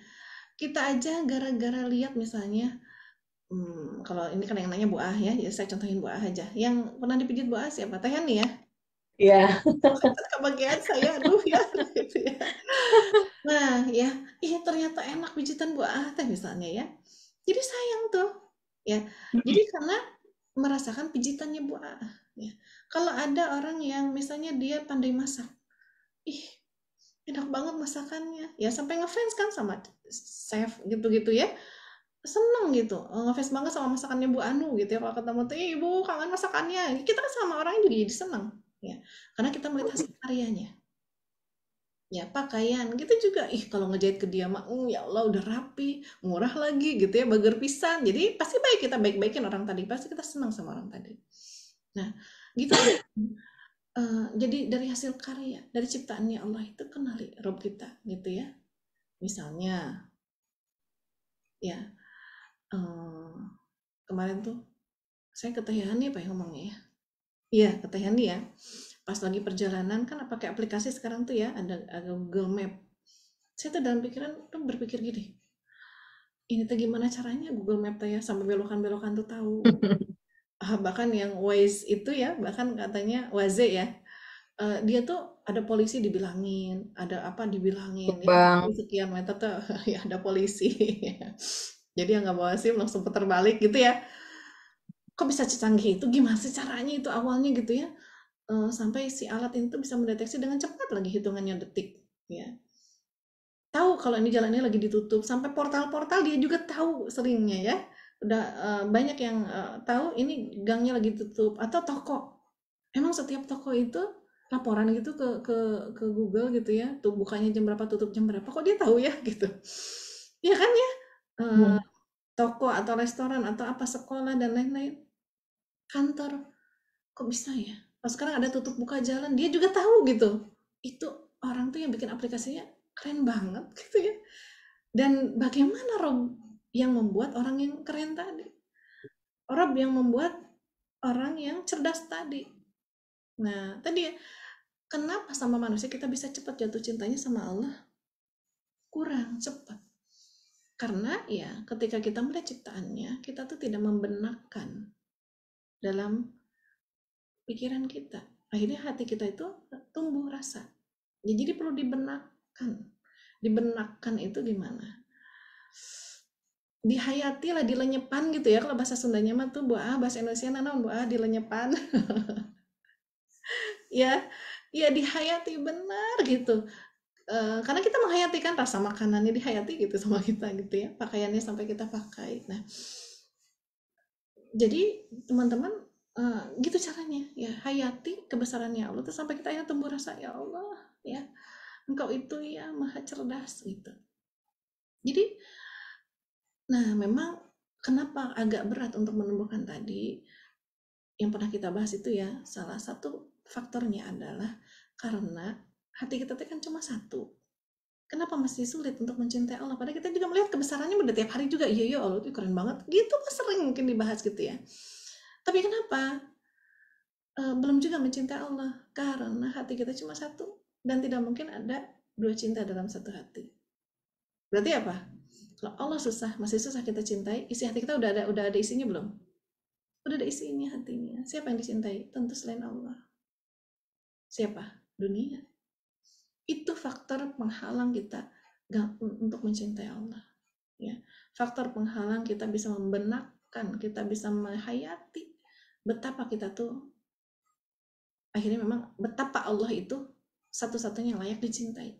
kita aja gara-gara lihat misalnya kalau ini kan yang nanya Bu Ah ya, jadi saya contohin Bu Ah aja. Yang pernah dipijit Bu Ah siapa? Teh Yani ya? Iya. Kebagian saya, aduh ya gitu ya. Nah ya, ternyata enak pijitan Bu Ah teh misalnya ya. Jadi sayang tuh ya. Jadi karena merasakan pijitannya Bu Ah ya. Kalau ada orang yang misalnya dia pandai masak, enak banget masakannya ya, sampai ngefans kan sama chef gitu-gitu ya, seneng gitu, ngefans banget sama masakannya Bu Anu gitu ya, kalau ketemu tuh Ibu kangen masakannya, kita kan sama orangnya juga jadi seneng ya, karena kita melihat hasil karyanya ya, pakaian gitu juga, kalau ngejahit ke dia mah ya Allah udah rapi, murah lagi gitu ya, bager pisan, jadi pasti baik, kita baik-baikin orang tadi, pasti kita senang sama orang tadi. Nah gitu jadi dari hasil karya, dari ciptaannya Allah itu kenali Rob kita gitu ya. Misalnya ya kemarin tuh saya ke Teh Yani Pak ngomongnya ya. Iya ke Teh Yani ya. Pas lagi perjalanan kan pakai aplikasi sekarang tuh ya, ada Google Map. Saya tuh dalam pikiran tuh berpikir gini, ini tuh gimana caranya Google Map tuh ya sampai belokan-belokan tuh tahu. Bahkan yang Waze itu ya, bahkan katanya Waze ya, dia tuh ada polisi dibilangin, ada apa dibilangin, ya, sekian meter tuh ya ada polisi. Jadi yang nggak bawa SIM langsung putar balik gitu ya. Kok bisa secanggih itu? Gimana sih caranya itu awalnya gitu ya? Sampai si alat itu bisa mendeteksi dengan cepat lagi hitungannya detik. Ya. Tahu kalau ini jalannya lagi ditutup. Sampai portal-portal dia juga tahu seringnya ya. Udah banyak yang tahu ini gangnya lagi tutup. Atau toko. Emang setiap toko itu laporan gitu ke Google gitu ya, tuh bukanya jam berapa, tutup jam berapa, kok dia tahu ya gitu ya kan ya, toko atau restoran atau apa, sekolah dan lain-lain, kantor, kok bisa ya? Pas sekarang ada tutup buka jalan, dia juga tahu gitu. Itu orang tuh yang bikin aplikasinya keren banget gitu ya. Dan bagaimana Rob yang membuat orang yang keren tadi? Rob yang membuat orang yang cerdas tadi. Nah, tadi ya, kenapa sama manusia kita bisa cepat jatuh cintanya, sama Allah kurang cepat? Karena ya ketika kita melihat ciptaannya, kita tuh tidak membenarkan dalam pikiran kita. Akhirnya hati kita itu tumbuh rasa. Ya, jadi perlu dibenarkan. Dibenarkan itu gimana? Dihayati lah, dilenyepan gitu ya. Kalau bahasa Sundanya mah tuh bahasa Indonesia naon dilenyepan. Ya, ya dihayati benar gitu. Karena kita menghayati kan rasa makanannya dihayati gitu sama kita gitu ya, pakaiannya sampai kita pakai. Nah, jadi teman-teman gitu caranya ya, hayati kebesarannya Allah tuh sampai kita tumbuh rasa, ya Allah ya, Engkau itu ya maha cerdas gitu. Jadi, nah memang kenapa agak berat untuk menumbuhkan tadi yang pernah kita bahas itu ya, salah satu faktornya adalah karena hati kita kan cuma satu. Kenapa masih sulit untuk mencintai Allah? Padahal kita juga melihat kebesarannya udah tiap hari juga. Iya Allah itu keren banget. Gitu kan sering mungkin dibahas gitu ya. Tapi kenapa belum juga mencintai Allah? Karena hati kita cuma satu dan tidak mungkin ada dua cinta dalam satu hati. Berarti apa? Kalau Allah masih susah kita cintai, isi hati kita udah ada isinya belum? Udah ada isinya hatinya. Siapa yang dicintai? Tentu selain Allah. Siapa? Dunia. Itu faktor penghalang kita untuk mencintai Allah. Ya, faktor penghalang kita bisa membenarkan, kita bisa menghayati betapa kita tuh akhirnya memang betapa Allah itu satu-satunya yang layak dicintai.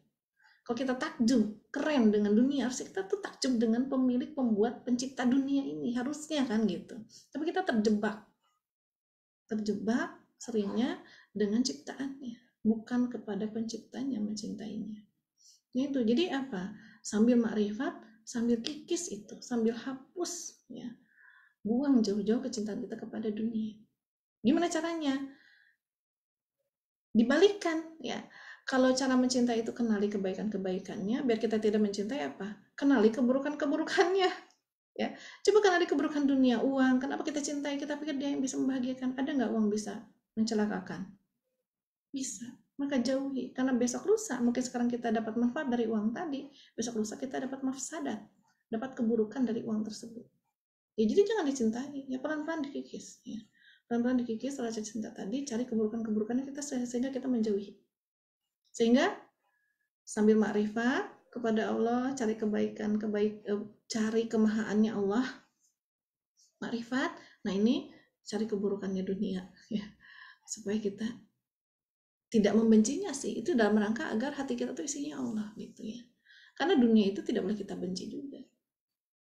Kalau kita takjub keren dengan dunia, harusnya kita tuh takjub dengan pemilik, pembuat, pencipta dunia ini, harusnya kan gitu. Tapi kita terjebak seringnya dengan ciptaannya, bukan kepada penciptanya mencintainya. Itu jadi apa? Sambil makrifat, sambil kikis itu, sambil hapus ya, buang jauh-jauh kecintaan kita kepada dunia. Gimana caranya? Dibalikkan ya. Kalau cara mencintai itu kenali kebaikan-kebaikannya, biar kita tidak mencintai apa? Kenali keburukan-keburukannya. Ya, coba kenali keburukan dunia, uang. Kenapa kita cintai? Kita pikir dia yang bisa membahagiakan. Ada nggak uang bisa mencelakakan? Bisa. Maka jauhi. Karena besok lusa, mungkin sekarang kita dapat manfaat dari uang tadi, besok lusa kita dapat mafsadat, dapat keburukan dari uang tersebut. Ya, jadi jangan dicintai. Ya, pelan-pelan dikikis. Ya. Pelan-pelan dikikis rasa cinta tadi, cari keburukan-keburukannya kita sehingga kita menjauhi. Sehingga sambil makrifat kepada Allah, cari cari kemahaannya Allah, makrifat. Nah ini cari keburukannya dunia, ya, supaya kita tidak membencinya sih. Itu dalam rangka agar hati kita tuh isinya Allah gitu ya. Karena dunia itu tidak boleh kita benci juga.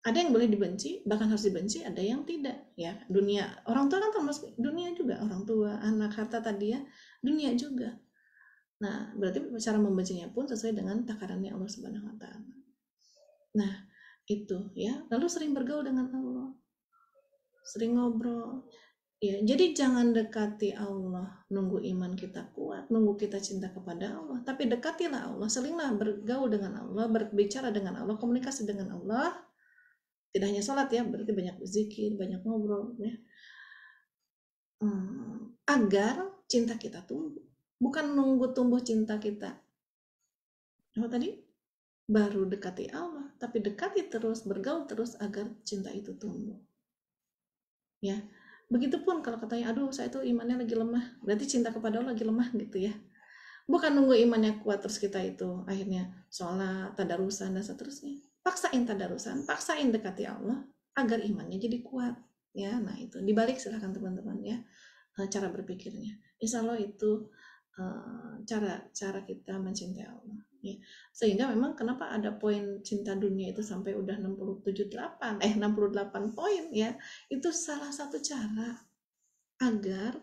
Ada yang boleh dibenci, bahkan harus dibenci, ada yang tidak ya. Dunia, orang tua kan termasuk dunia juga, orang tua, anak, harta tadi ya, dunia juga. Nah, berarti cara membencinya pun sesuai dengan takarannya Allah Subhanahu wa taala. Nah, itu ya. Lalu sering bergaul dengan Allah. Sering ngobrol. Ya, jadi jangan dekati Allah nunggu iman kita kuat, nunggu kita cinta kepada Allah, tapi dekatilah Allah, seringlah bergaul dengan Allah, berbicara dengan Allah, komunikasi dengan Allah. Tidak hanya sholat ya, berarti banyak berzikir, banyak ngobrol ya. Agar cinta kita tumbuh. Bukan nunggu tumbuh cinta kita. Apa tadi? Baru dekati Allah, tapi dekati terus, bergaul terus agar cinta itu tumbuh. Ya, begitupun kalau katanya, aduh saya tuh imannya lagi lemah, berarti cinta kepada Allah lagi lemah gitu ya. Bukan nunggu imannya kuat terus kita itu akhirnya sholat, tadarusan dan seterusnya. Paksain tadarusan, paksain dekati Allah agar imannya jadi kuat. Ya, nah itu dibalik silahkan teman-teman ya cara berpikirnya. Insya Allah itu cara kita mencintai Allah ya. Sehingga memang kenapa ada poin cinta dunia itu sampai udah 68 poin ya, itu salah satu cara agar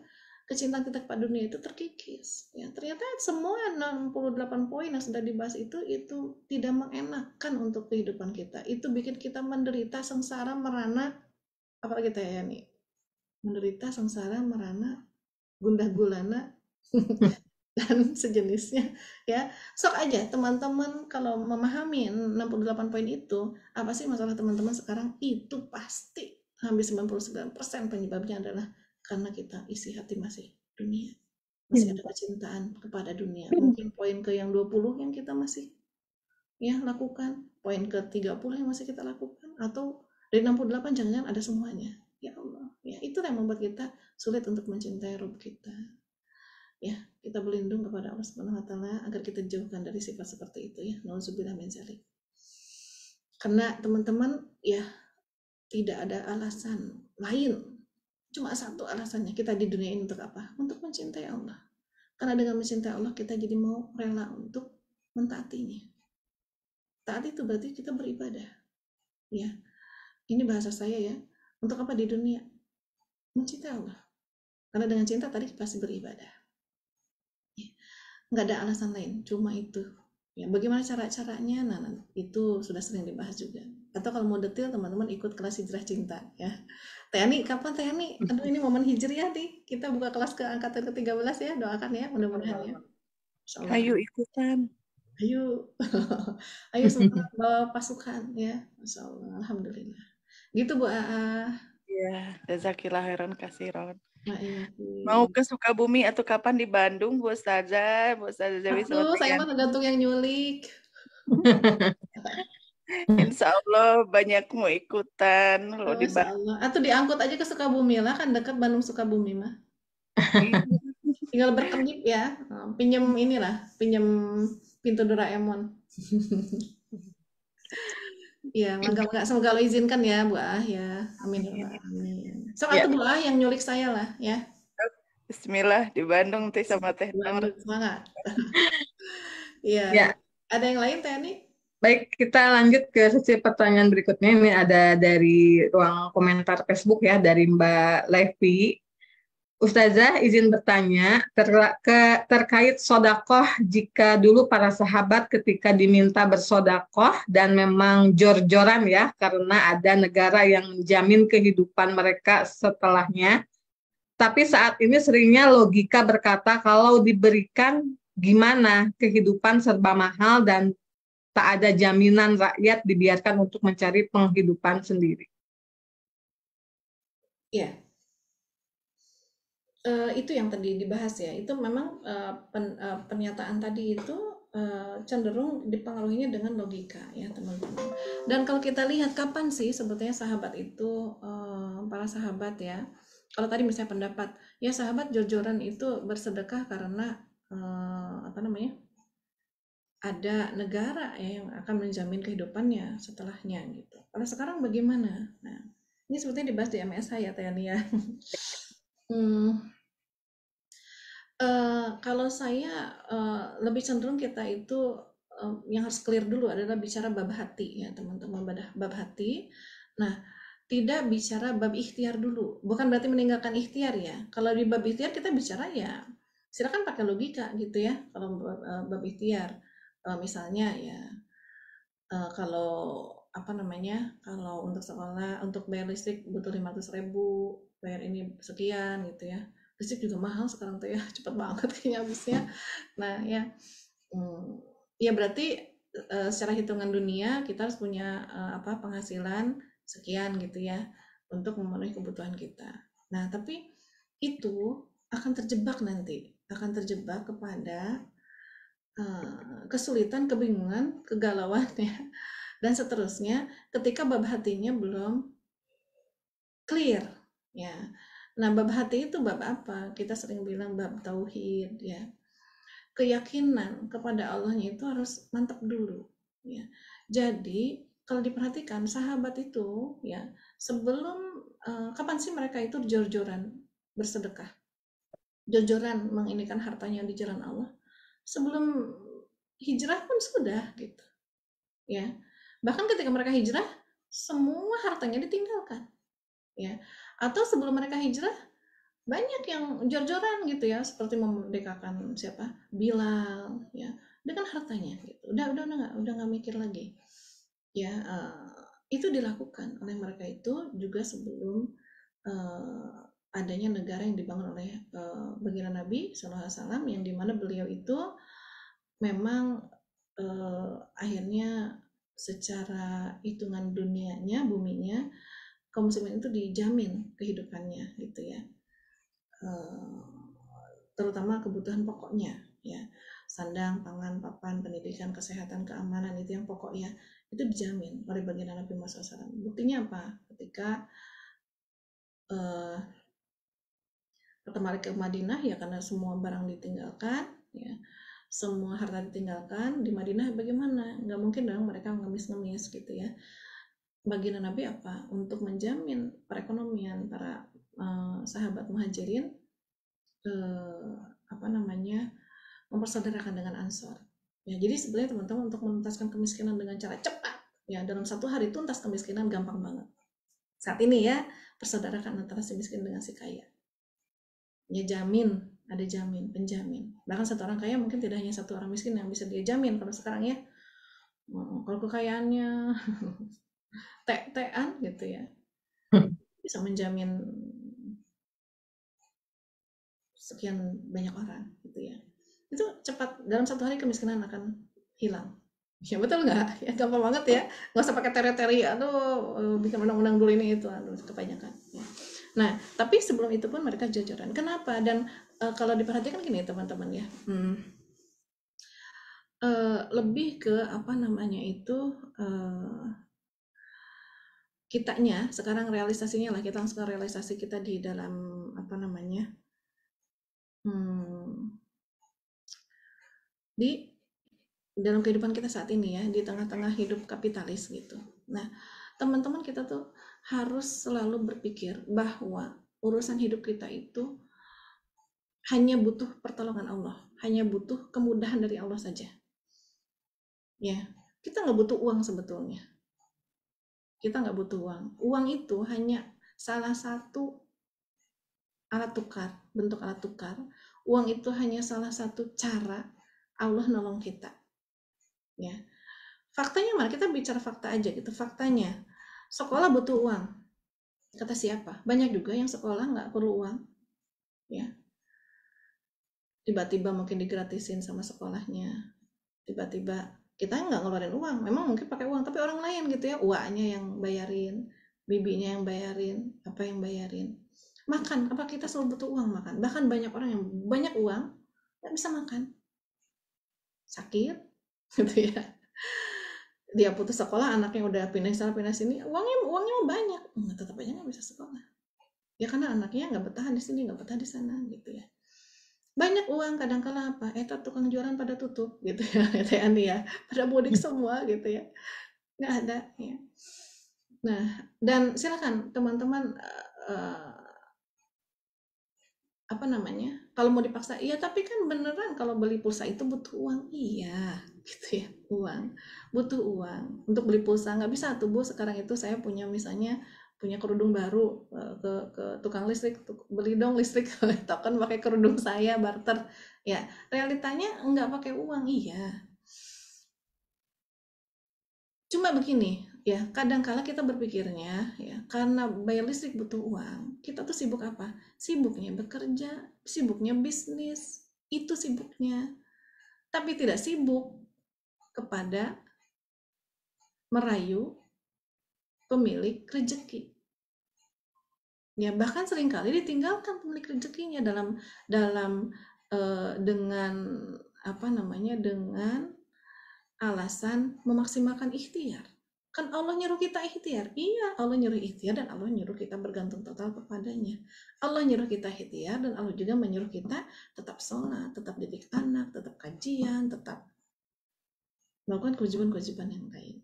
kecintaan kita kepada dunia itu terkikis ya. Ternyata semua 68 poin yang sudah dibahas itu tidak mengenakan untuk kehidupan kita, itu bikin kita menderita, sengsara, merana, apalagi kita ya nih menderita, sengsara, merana, gundah gulana dan sejenisnya ya. Sok aja teman-teman kalau memahami 68 poin itu, apa sih masalah teman-teman sekarang? Itu pasti hampir 99% penyebabnya adalah karena kita isi hati masih dunia. Masih ada kecintaan kepada dunia. Mungkin poin ke yang 20 yang kita masih ya lakukan, poin ke 30 yang masih kita lakukan, atau dari 68 jangan-jangan ada semuanya. Ya Allah, ya itu yang membuat kita sulit untuk mencintai Rabb kita. Ya, kita berlindung kepada Allah Subhanahu wa taala agar kita jauhkan dari sifat seperti itu ya. Nauzubillah min dzalik. Karena teman-teman ya tidak ada alasan lain. Cuma satu alasannya, kita di dunia ini untuk apa? Untuk mencintai Allah. Karena dengan mencintai Allah kita jadi mau rela untuk mentaatinya. Taat itu berarti kita beribadah. Ya. Ini bahasa saya ya. Untuk apa di dunia? Mencintai Allah. Karena dengan cinta tadi pasti beribadah. Ya. Nggak ada alasan lain, cuma itu. Ya, bagaimana cara-caranya? Nah, itu sudah sering dibahas juga. Atau kalau mau detail, teman-teman ikut kelas hijrah cinta ya. Tani, kapan Tani? Aduh, ini momen hijriah nih. Kita buka kelas ke angkatan ke-13 ya. Doakan ya, mudah-mudahan ya. Insyaallah. Ayo ikutan. Ayo. Ayo semangat bawa pasukan ya. Masyaallah, alhamdulillah. Gitu Bu Aa. Ya, jazakillah khairan kasiron. Nah, iya. Mau ke Sukabumi atau kapan di Bandung, Bu Ustazah? Bu Ustazah Dewi Aduh, saya mah Selatian. tergantung yang nyulik. Insya Allah banyak mau ikutan kalau di Masya Allah. Atau diangkut aja ke Sukabumi lah, kan dekat Bandung Sukabumi mah. Bandung. Tinggal berkedip ya. Pinjem inilah, pinjem pintu Doraemon. Iya, mangga semoga Allah izinkan ya Bu Ah ya. Amin ya Rabbal alamin. Sok atuh Bu Ah yang nyulik saya lah ya. Bismillah di Bandung teh sama Teh Nur. Bandung, semangat. Iya. Ya. Ada yang lain Teh Ani? Baik, kita lanjut ke sesi pertanyaan berikutnya. Ini ada dari ruang komentar Facebook ya, dari Mbak Levi. Ustazah izin bertanya terkait sodakoh, jika dulu para sahabat ketika diminta bersodakoh dan memang jor-joran ya, karena ada negara yang menjamin kehidupan mereka setelahnya. Tapi saat ini seringnya logika berkata kalau diberikan gimana, kehidupan serba mahal dan tak ada jaminan rakyat dibiarkan untuk mencari penghidupan sendiri. Iya. Itu yang tadi dibahas ya. Itu memang pernyataan tadi itu cenderung dipengaruhinya dengan logika ya teman-teman. Dan kalau kita lihat kapan sih sebetulnya sahabat itu para sahabat ya. Kalau tadi misalnya pendapat ya sahabat jor-joran itu bersedekah karena ada negara ya yang akan menjamin kehidupannya setelahnya gitu. Kalau sekarang bagaimana? Nah, ini sebetulnya dibahas di MSH ya Tani ya. Kalau saya lebih cenderung kita itu yang harus clear dulu adalah bicara bab hati ya teman-teman, bab hati. Nah, tidak bicara bab ikhtiar dulu. Bukan berarti meninggalkan ikhtiar ya. Kalau di bab ikhtiar kita bicara ya silakan pakai logika gitu ya. Kalau bab ikhtiar misalnya ya kalau kalau untuk sekolah, untuk bayar listrik butuh 500.000, bayar ini sekian gitu ya. Listrik juga mahal sekarang tuh ya, cepet banget kayaknya habisnya. Nah ya, ya berarti secara hitungan dunia kita harus punya penghasilan sekian gitu ya untuk memenuhi kebutuhan kita. Nah tapi itu akan terjebak nanti, akan terjebak kepada kesulitan, kebingungan, kegalauan ya dan seterusnya ketika bab hatinya belum clear ya. Nah, bab hati itu bab apa? Kita sering bilang bab tauhid ya. Keyakinan kepada Allahnya itu harus mantap dulu ya. Jadi, kalau diperhatikan sahabat itu ya, sebelum kapan sih mereka itu jor-joran bersedekah? Jor-joran menginikan hartanya di jalan Allah. Sebelum hijrah pun sudah gitu. Ya. Bahkan ketika mereka hijrah, semua hartanya ditinggalkan. Ya. Atau sebelum mereka hijrah, banyak yang jor-joran gitu ya, seperti memerdekakan siapa? Bilal ya, dengan hartanya gitu. Udah nggak mikir lagi. Ya, itu dilakukan oleh mereka itu juga sebelum adanya negara yang dibangun oleh baginda Nabi SAW, yang dimana beliau itu memang akhirnya secara hitungan dunianya, buminya, kaum muslimin itu dijamin kehidupannya gitu ya, terutama kebutuhan pokoknya ya, sandang, pangan, papan, pendidikan, kesehatan, keamanan, itu yang pokok ya, itu dijamin oleh baginda Nabi Muhammad SAW. Buktinya apa? Ketika pertama kali ke Madinah ya, karena semua barang ditinggalkan ya, semua harta ditinggalkan di Madinah, bagaimana? Nggak mungkin dong mereka ngemis-ngemis gitu ya. Baginda Nabi apa? Untuk menjamin perekonomian para sahabat muhajirin, mempersaudarakan dengan Ansor. Ya, jadi sebenarnya teman-teman, untuk menuntaskan kemiskinan dengan cara cepat, ya dalam 1 hari tuntas kemiskinan gampang banget. Saat ini ya, persaudarakan antara si miskin dengan si kaya. Ya jamin, ada jamin, penjamin. Bahkan 1 orang kaya mungkin tidak hanya 1 orang miskin yang bisa dia jamin kalau sekarang ya. Kalau kekayaannya tek-tekan gitu ya, bisa menjamin sekian banyak orang gitu ya. Itu cepat, dalam 1 hari kemiskinan akan hilang. Ya betul nggak? Ya gampang banget ya, nggak usah pakai teri-teri, aduh bikin undang-undang dulu ini itu, aduh kebanyakan ya. Nah, tapi sebelum itu pun mereka jujuran. Kenapa? Dan kalau diperhatikan gini teman-teman ya, lebih ke kitanya sekarang realisasinya lah, kita langsung realisasi kita di dalam di dalam kehidupan kita saat ini ya, di tengah-tengah hidup kapitalis gitu. Nah, teman-teman kita tuh harus selalu berpikir bahwa urusan hidup kita itu hanya butuh pertolongan Allah, hanya butuh kemudahan dari Allah saja. Ya, kita nggak butuh uang sebetulnya. Kita nggak butuh uang. Uang itu hanya salah satu alat tukar, bentuk alat tukar. Uang itu hanya salah satu cara Allah nolong kita. Ya, faktanya mana? Kita bicara fakta aja gitu. Faktanya, sekolah butuh uang. Kata siapa? Banyak juga yang sekolah nggak perlu uang. Ya, tiba-tiba mungkin digratisin sama sekolahnya. Tiba-tiba kita nggak ngeluarin uang. Memang mungkin pakai uang, tapi orang lain gitu ya. Uaknya yang bayarin, bibinya yang bayarin, apa yang bayarin. Makan, apa kita selalu butuh uang makan? Bahkan banyak orang yang banyak uang nggak bisa makan. Sakit, gitu ya. Dia putus sekolah, anaknya udah pindah sana pindah sini, uangnya banyak, tetap aja nggak bisa sekolah. Ya karena anaknya nggak betah di sini, nggak betah di sana, gitu ya. Banyak uang, kadang-kala apa? Tukang jualan pada tutup, gitu ya, ya, pada mudik semua, gitu ya, nggak ada. Ya. Nah, dan silakan teman-teman, kalau mau dipaksa, iya tapi kan beneran kalau beli pulsa itu butuh uang, iya, gitu ya, butuh uang untuk beli pulsa. Nggak bisa tuh Bu, sekarang itu saya punya kerudung baru, ke tukang listrik, beli dong listrik, token pakai kerudung saya, barter. Ya, realitanya nggak pakai uang, iya. Cuma begini, ya, kadang-kala kita berpikirnya, ya, karena bayar listrik butuh uang, kita tuh sibuk apa? Sibuknya bekerja, sibuknya bisnis, itu sibuknya. Tapi tidak sibuk kepada merayu pemilik rezeki. Ya, bahkan seringkali ditinggalkan pemilik rezekinya dengan alasan memaksimalkan ikhtiar. Kan Allah nyuruh kita ikhtiar. Iya, Allah nyuruh ikhtiar dan Allah nyuruh kita bergantung total kepadanya. Allah nyuruh kita ikhtiar dan Allah juga menyuruh kita tetap sholat, tetap didik anak, tetap kajian, tetap melakukan kewajiban-kewajiban yang lain.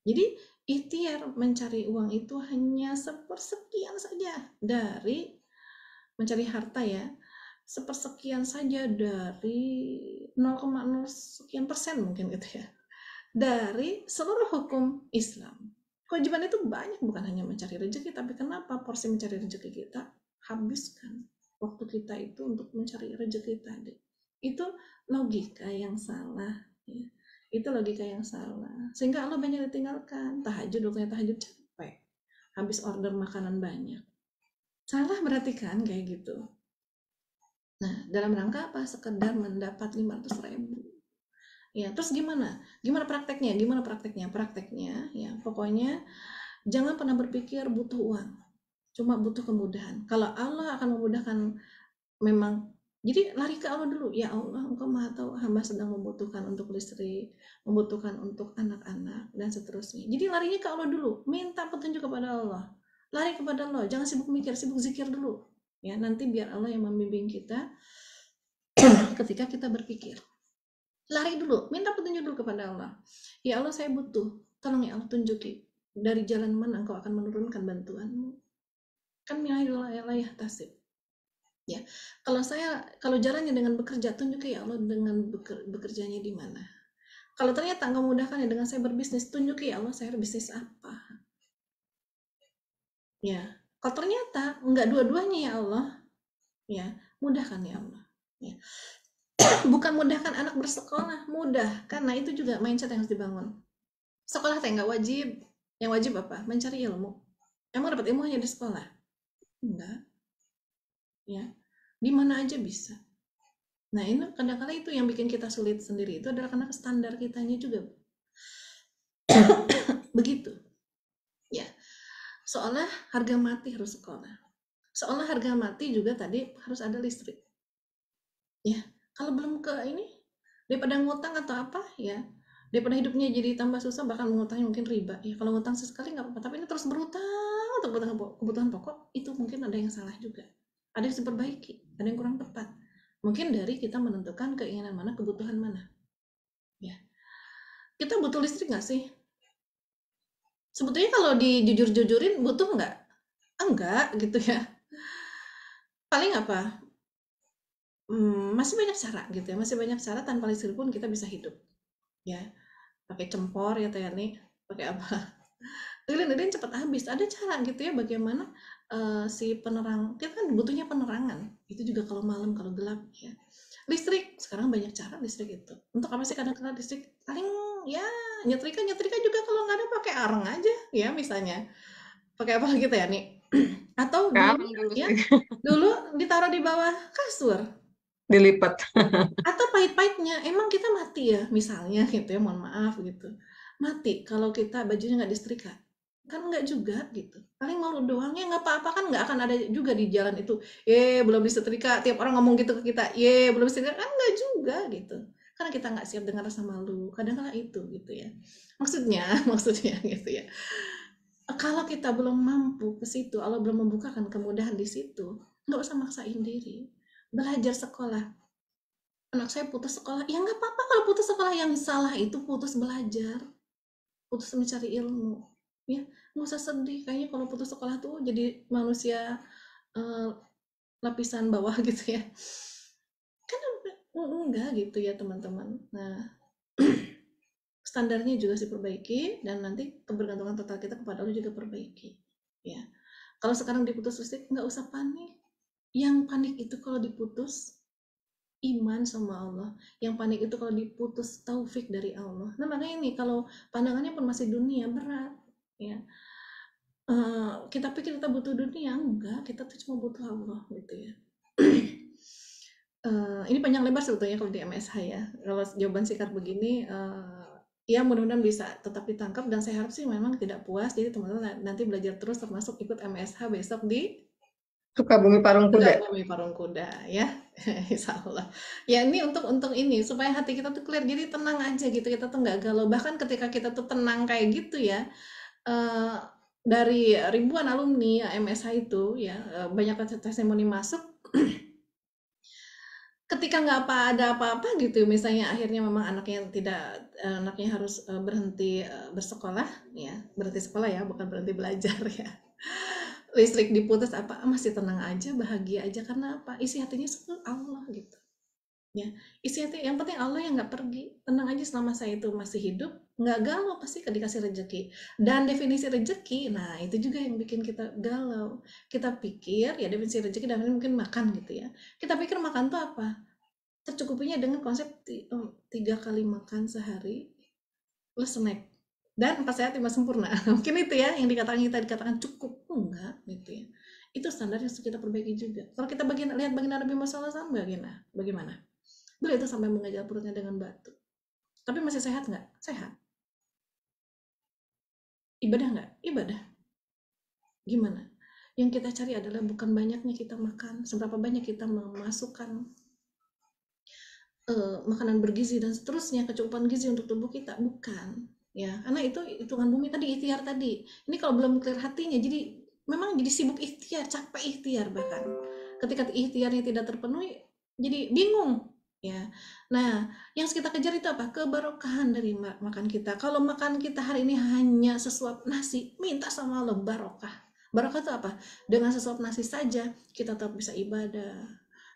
Jadi ikhtiar mencari uang itu hanya sepersekian saja dari mencari harta ya, sepersekian saja dari 0,0 sekian persen mungkin gitu ya, dari seluruh hukum Islam. Kewajiban itu banyak, bukan hanya mencari rezeki, tapi kenapa porsi mencari rezeki kita habiskan waktu kita itu untuk mencari rezeki tadi. Itu logika yang salah ya. Itu logika yang salah, sehingga Allah banyak ditinggalkan. Tahajud, waktunya tahajud capek, habis order makanan banyak, Salah berarti kan kayak gitu. Nah, dalam rangka apa? Sekedar mendapat 500.000. Ya, terus gimana? Gimana prakteknya? Gimana prakteknya? Prakteknya, ya, pokoknya jangan pernah berpikir butuh uang. Cuma butuh kemudahan. Kalau Allah akan memudahkan, memang, jadi lari ke Allah dulu. Ya Allah, Engkau Maha Tahu hamba sedang membutuhkan untuk listrik, membutuhkan untuk anak-anak, dan seterusnya. Jadi larinya ke Allah dulu. Minta petunjuk kepada Allah. Lari kepada Allah. Jangan sibuk mikir, sibuk zikir dulu. Ya, nanti biar Allah yang membimbing kita ketika kita berpikir. Lari dulu, minta petunjuk dulu kepada Allah. Ya Allah, saya butuh. Tolong ya Allah, tunjuki dari jalan mana Engkau akan menurunkan bantuanmu. Kan milayah tasib. Ya, kalau jalannya dengan bekerja, tunjuki ya Allah dengan bekerjanya di mana. Kalau ternyata Engkau mudahkan ya dengan saya berbisnis, tunjuki ya Allah saya bisnis apa. Ya, kalau ternyata enggak dua-duanya ya Allah, ya mudahkan ya Allah. Ya. Bukan mudahkan anak bersekolah, mudah, karena itu juga mindset yang harus dibangun. Sekolah teh nggak wajib, yang wajib apa? Mencari ilmu. Emang dapat ilmu hanya di sekolah? Enggak. Ya, di mana aja bisa. Nah, ini kadang-kadang itu yang bikin kita sulit sendiri, itu adalah karena standar kitanya juga begitu. Ya, seolah harga mati harus sekolah. Seolah harga mati juga tadi harus ada listrik. Ya, kalau belum ke ini, daripada ngutang atau apa, ya, daripada hidupnya jadi tambah susah, bahkan mengutangnya mungkin riba. Ya, kalau ngutang sesekali nggak apa-apa, tapi ini terus berutang untuk kebutuhan pokok, itu mungkin ada yang salah juga. Ada yang harus diperbaiki, ada yang kurang tepat. Mungkin dari kita menentukan keinginan mana, kebutuhan mana. Ya, kita butuh listrik nggak sih? Sebetulnya kalau dijujur-jujurin butuh nggak? Enggak gitu ya. Paling apa? Masih banyak cara gitu ya, masih banyak cara tanpa listrik pun kita bisa hidup. Ya, pakai cempor ya Teh Yani, pakai apa? Lilin cepat habis. Ada cara gitu ya bagaimana si penerang, kita kan butuhnya penerangan. Itu juga kalau malam, kalau gelap ya. Listrik, sekarang banyak cara listrik itu. Untuk apa sih kadang-kadang listrik? Paling ya nyetrika juga kalau nggak ada pakai areng aja ya misalnya. Pakai apa gitu ya nih? Atau dulu ya, dulu ditaruh di bawah kasur. Dilipat. Atau pahit-pahitnya emang kita mati ya misalnya gitu ya, mohon maaf gitu, mati kalau kita bajunya nggak disetrika, kan nggak juga gitu, paling malu doang ya, nggak apa-apa kan, nggak akan ada juga di jalan itu belum disetrika, tiap orang ngomong gitu ke kita, belum disetrika, kan nggak juga gitu, karena kita nggak siap dengar rasa malu, kadang-kadang itu gitu ya, maksudnya gitu ya. Kalau kita belum mampu ke situ, Allah belum membukakan kemudahan di situ, nggak usah maksain diri. Belajar sekolah, anak saya putus sekolah, ya nggak apa-apa kalau putus sekolah, yang salah itu putus belajar, putus mencari ilmu, ya nggak usah sedih. Kayaknya kalau putus sekolah tuh jadi manusia lapisan bawah gitu ya, kan enggak gitu ya teman-teman. Nah, standarnya juga diperbaiki, dan nanti kebergantungan total kita kepada Allah juga perbaiki. Ya, kalau sekarang diputus listrik nggak usah panik. Yang panik itu kalau diputus iman sama Allah, yang panik itu kalau diputus taufik dari Allah. Nah makanya ini kalau pandangannya pun masih dunia, berat ya. Kita pikir kita butuh dunia, enggak, kita tuh cuma butuh Allah gitu ya. Ini panjang lebar sebetulnya kalau di MSH ya. Kalau jawaban singkat begini, ya mudah-mudahan bisa tetap ditangkap, dan saya harap sih memang tidak puas. Jadi teman-teman nanti belajar terus, termasuk ikut MSH besok di Sukabumi Parung Kuda. Sukabumi Parung Kuda ya. Insya Allah. Ya ini untuk ini supaya hati kita tuh clear, jadi tenang aja gitu, kita tuh nggak galau. Bahkan ketika kita tuh tenang kayak gitu ya, dari ribuan alumni MSH itu ya, banyak testimoni masuk. Ketika nggak ada apa-apa gitu, misalnya akhirnya memang anaknya harus berhenti bersekolah ya, berhenti sekolah ya, bukan berhenti belajar ya. Listrik diputus apa, masih tenang aja, bahagia aja, karena apa? Isi hatinya sebetulnya Allah gitu ya, isi hati yang penting Allah yang nggak pergi, tenang aja selama saya itu masih hidup, nggak galau, pasti dikasih rezeki. Dan definisi rezeki, nah itu juga yang bikin kita galau. Kita pikir ya definisi rezeki dan mungkin makan gitu ya, kita pikir makan tuh apa, tercukupinya dengan konsep 3 kali makan sehari plus snack dan 4 sehat 5 sempurna. Mungkin itu ya yang kita dikatakan cukup, enggak gitu ya. Itu standar yang harus kita perbaiki juga. Kalau kita lihat baginda Nabi Muhammad SAW bagaimana? Beliau itu sampai mengejar perutnya dengan batu. Tapi masih sehat nggak? Sehat. Ibadah nggak? Ibadah. Gimana? Yang kita cari adalah bukan banyaknya kita makan, seberapa banyak kita memasukkan makanan bergizi dan seterusnya, kecukupan gizi untuk tubuh kita, bukan. Ya, karena itu hitungan bumi tadi, ikhtiar tadi. Ini kalau belum clear hatinya, jadi memang jadi sibuk ikhtiar, capek ikhtiar bahkan. Ketika ikhtiarnya tidak terpenuhi, jadi bingung. Ya, nah yang kita kejar itu apa? Keberkahan dari makan kita. Kalau makan kita hari ini hanya sesuap nasi, minta sama Allah barokah. Barokah itu apa? Dengan sesuap nasi saja kita tetap bisa ibadah,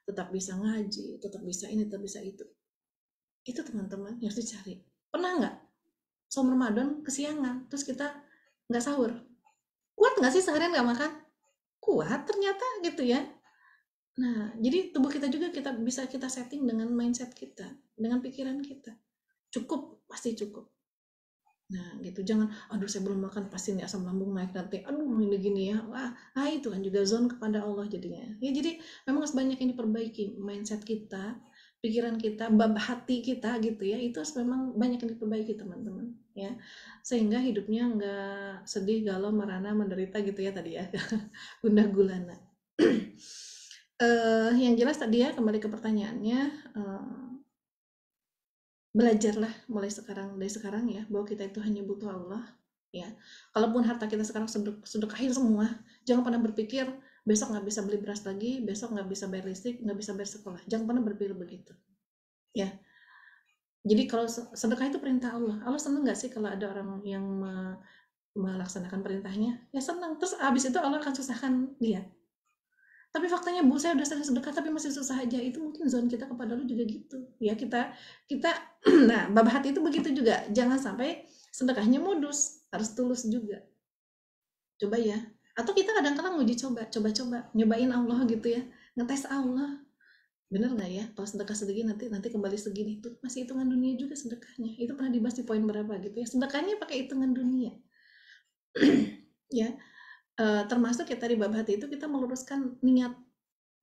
tetap bisa ngaji, tetap bisa ini, tetap bisa itu. Itu teman-teman yang harus dicari. Pernah nggak saum Ramadan kesiangan, terus kita nggak sahur? Kuat nggak sih seharian nggak makan? Kuat ternyata gitu ya. Nah, jadi tubuh kita juga bisa kita setting dengan mindset kita, dengan pikiran kita. Cukup, pasti cukup. Nah, gitu. Jangan, aduh saya belum makan, pasti nih asam lambung naik nanti. Aduh, ini gini ya. Wah, itu kan juga zon kepada Allah jadinya. Ya, jadi memang harus banyak yang diperbaiki. Mindset kita, pikiran kita, bab hati kita gitu ya. Itu harus memang banyak yang diperbaiki teman-teman. Ya, sehingga hidupnya nggak sedih, galau, merana, menderita gitu ya tadi ya. Gundah gulana. Yang jelas tadi ya, kembali ke pertanyaannya, belajarlah mulai sekarang, dari sekarang ya, bahwa kita itu hanya butuh Allah ya. Kalaupun harta kita sekarang sedekahin semua, jangan pernah berpikir besok nggak bisa beli beras lagi, besok nggak bisa bayar listrik, nggak bisa bayar sekolah. Jangan pernah berpikir begitu ya. Jadi kalau sedekah itu perintah Allah. Allah senang nggak sih kalau ada orang yang melaksanakan perintahnya? Ya senang. Terus abis itu Allah akan susahkan dia. Tapi faktanya Bu, saya udah sering sedekah tapi masih susah aja. Itu mungkin zon kita kepada Allah juga gitu. Ya kita nah, bab hati itu begitu juga. Jangan sampai sedekahnya modus, harus tulus juga. Coba ya. Atau kita kadang-kadang uji coba, nyobain Allah gitu ya. Ngetes Allah. Bener nggak ya? Kalau sedekah segini nanti kembali segini. Itu masih hitungan dunia juga sedekahnya. Itu pernah dibahas di poin berapa gitu ya. Sedekahnya pakai hitungan dunia. Ya. Termasuk ya tadi bab hati itu kita meluruskan niat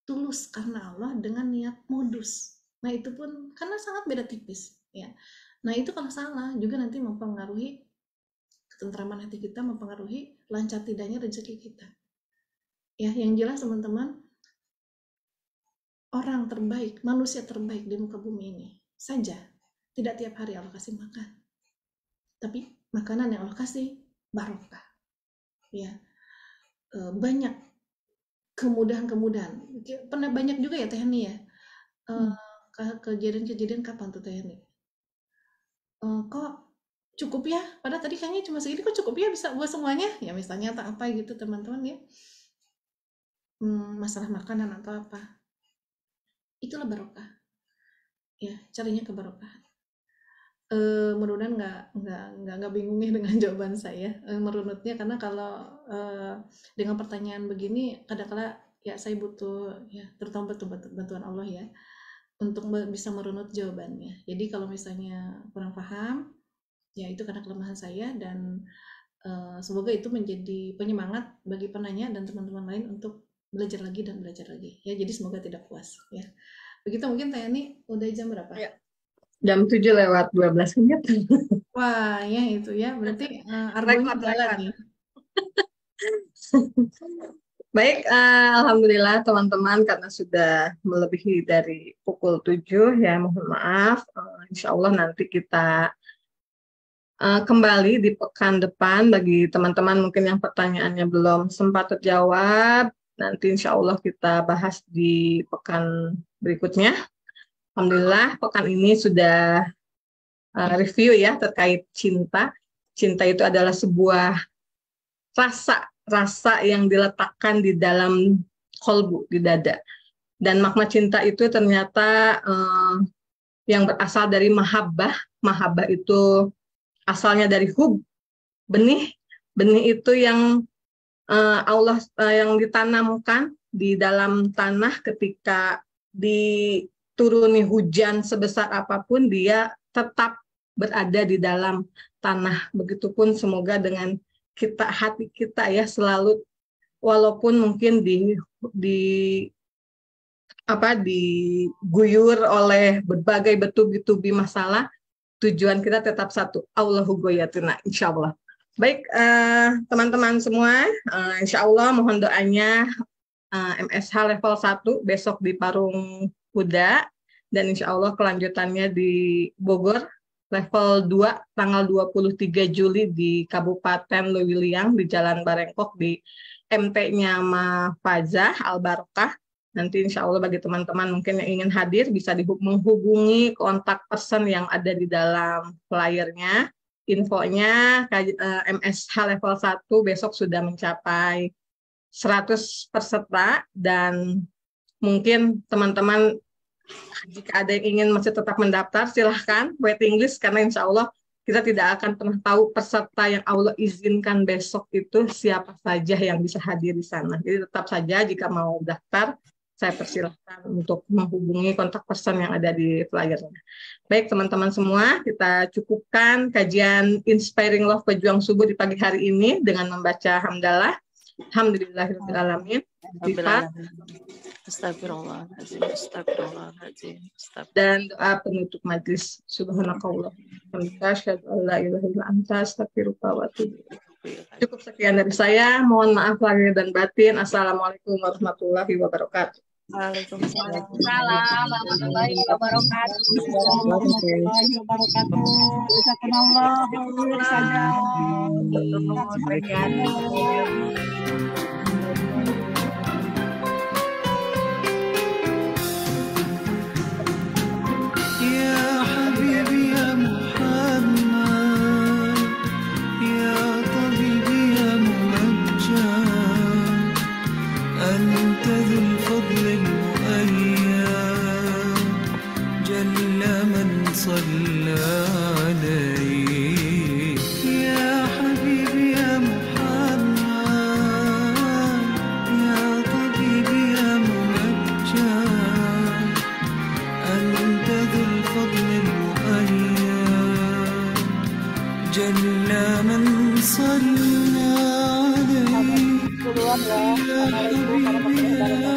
tulus karena Allah dengan niat modus. Nah itu pun karena sangat beda tipis ya. Nah itu kalau salah juga nanti mempengaruhi ketentraman hati kita, mempengaruhi lancar tidaknya rezeki kita. Ya, yang jelas teman-teman, orang terbaik, manusia terbaik di muka bumi ini saja tidak tiap hari Allah kasih makan, tapi makanan yang Allah kasih barokah. Ya. Banyak kemudahan. Pernah banyak juga ya Teh Hani ya. Kejadian-kejadian kapan tuh Teh Hani? Kok cukup ya? Padahal tadi kayaknya cuma segini, kok cukup ya bisa buat semuanya? Ya misalnya atau apa gitu teman-teman ya. Masalah makanan atau apa. Itulah barokah. Ya, carinya ke barokah. Mudah-mudahan nggak bingung nih dengan jawaban saya, merunutnya, karena kalau dengan pertanyaan begini kadang-kala ya saya butuh ya terutama bantuan Allah ya untuk bisa merunut jawabannya. Jadi kalau misalnya kurang paham ya itu karena kelemahan saya, dan semoga itu menjadi penyemangat bagi penanya dan teman-teman lain untuk belajar lagi dan belajar lagi ya. Jadi semoga tidak puas ya. Begitu mungkin Tayani. Udah jam berapa? Ya. Jam 7:12 menit. Wah, ya itu ya. Berarti argonya jalan nih. Baik, alhamdulillah teman-teman, karena sudah melebihi dari pukul 7 ya, mohon maaf. Insya Allah nanti kita kembali di pekan depan. Bagi teman-teman mungkin yang pertanyaannya belum sempat terjawab, nanti insya Allah kita bahas di pekan berikutnya. Alhamdulillah pekan ini sudah review ya terkait cinta. Cinta itu adalah sebuah rasa yang diletakkan di dalam kolbu, di dada. Dan makna cinta itu ternyata yang berasal dari mahabbah. Mahabbah itu asalnya dari hub, benih. Benih itu yang Allah yang ditanamkan di dalam tanah. Ketika dituruni hujan sebesar apapun, dia tetap berada di dalam tanah. Begitupun semoga dengan hati kita ya selalu walaupun mungkin diguyur oleh berbagai bertubi-tubi masalah, tujuan kita tetap satu, Allahu goyatuna, insya Allah. Baik, teman-teman semua, insya Allah mohon doanya MSH level 1 besok di Parung Kuda, dan insya Allah kelanjutannya di Bogor level 2 tanggal 23 Juli di Kabupaten Lewiliang di Jalan Barengkok di MT-nya Mahfazah Al-Barokah. Nanti insya Allah bagi teman-teman mungkin yang ingin hadir bisa menghubungi kontak person yang ada di dalam flyernya. Infonya MSH level 1 besok sudah mencapai 100 peserta, dan mungkin teman-teman jika ada yang ingin masih tetap mendaftar silahkan waiting list, karena insya Allah kita tidak akan pernah tahu peserta yang Allah izinkan besok itu siapa saja yang bisa hadir di sana. Jadi tetap saja jika mau daftar, saya persilahkan untuk menghubungi kontak person yang ada di flyernya. Baik teman-teman semua, kita cukupkan kajian Inspiring Love Pejuang Subuh di pagi hari ini dengan membaca hamdalah. Alhamdulillahirrahmanirrahim. Astagfirullahaladzim, astagfirullahaladzim, Dan doa penutup majlis. Subhanakallah. Asyhadu an la ilaha illa anta astaghfiruka wa atubu ilaik. Cukup sekian dari saya. Mohon maaf lahir dan batin. Assalamualaikum warahmatullahi wabarakatuh. Waalaikumsalam. warahmatullahi wabarakatuh. Warahmatullahi wabarakatuh. يا حبيبي يا محمد يا طبيبي يا ممجد أنت ذو الفضل المؤيد جل من صلى عليك يا حبيبي يا محمد يا طبيبي يا ممجد أنت ذو الفضل المؤيد جل من صلى عليك يا حبيبي يا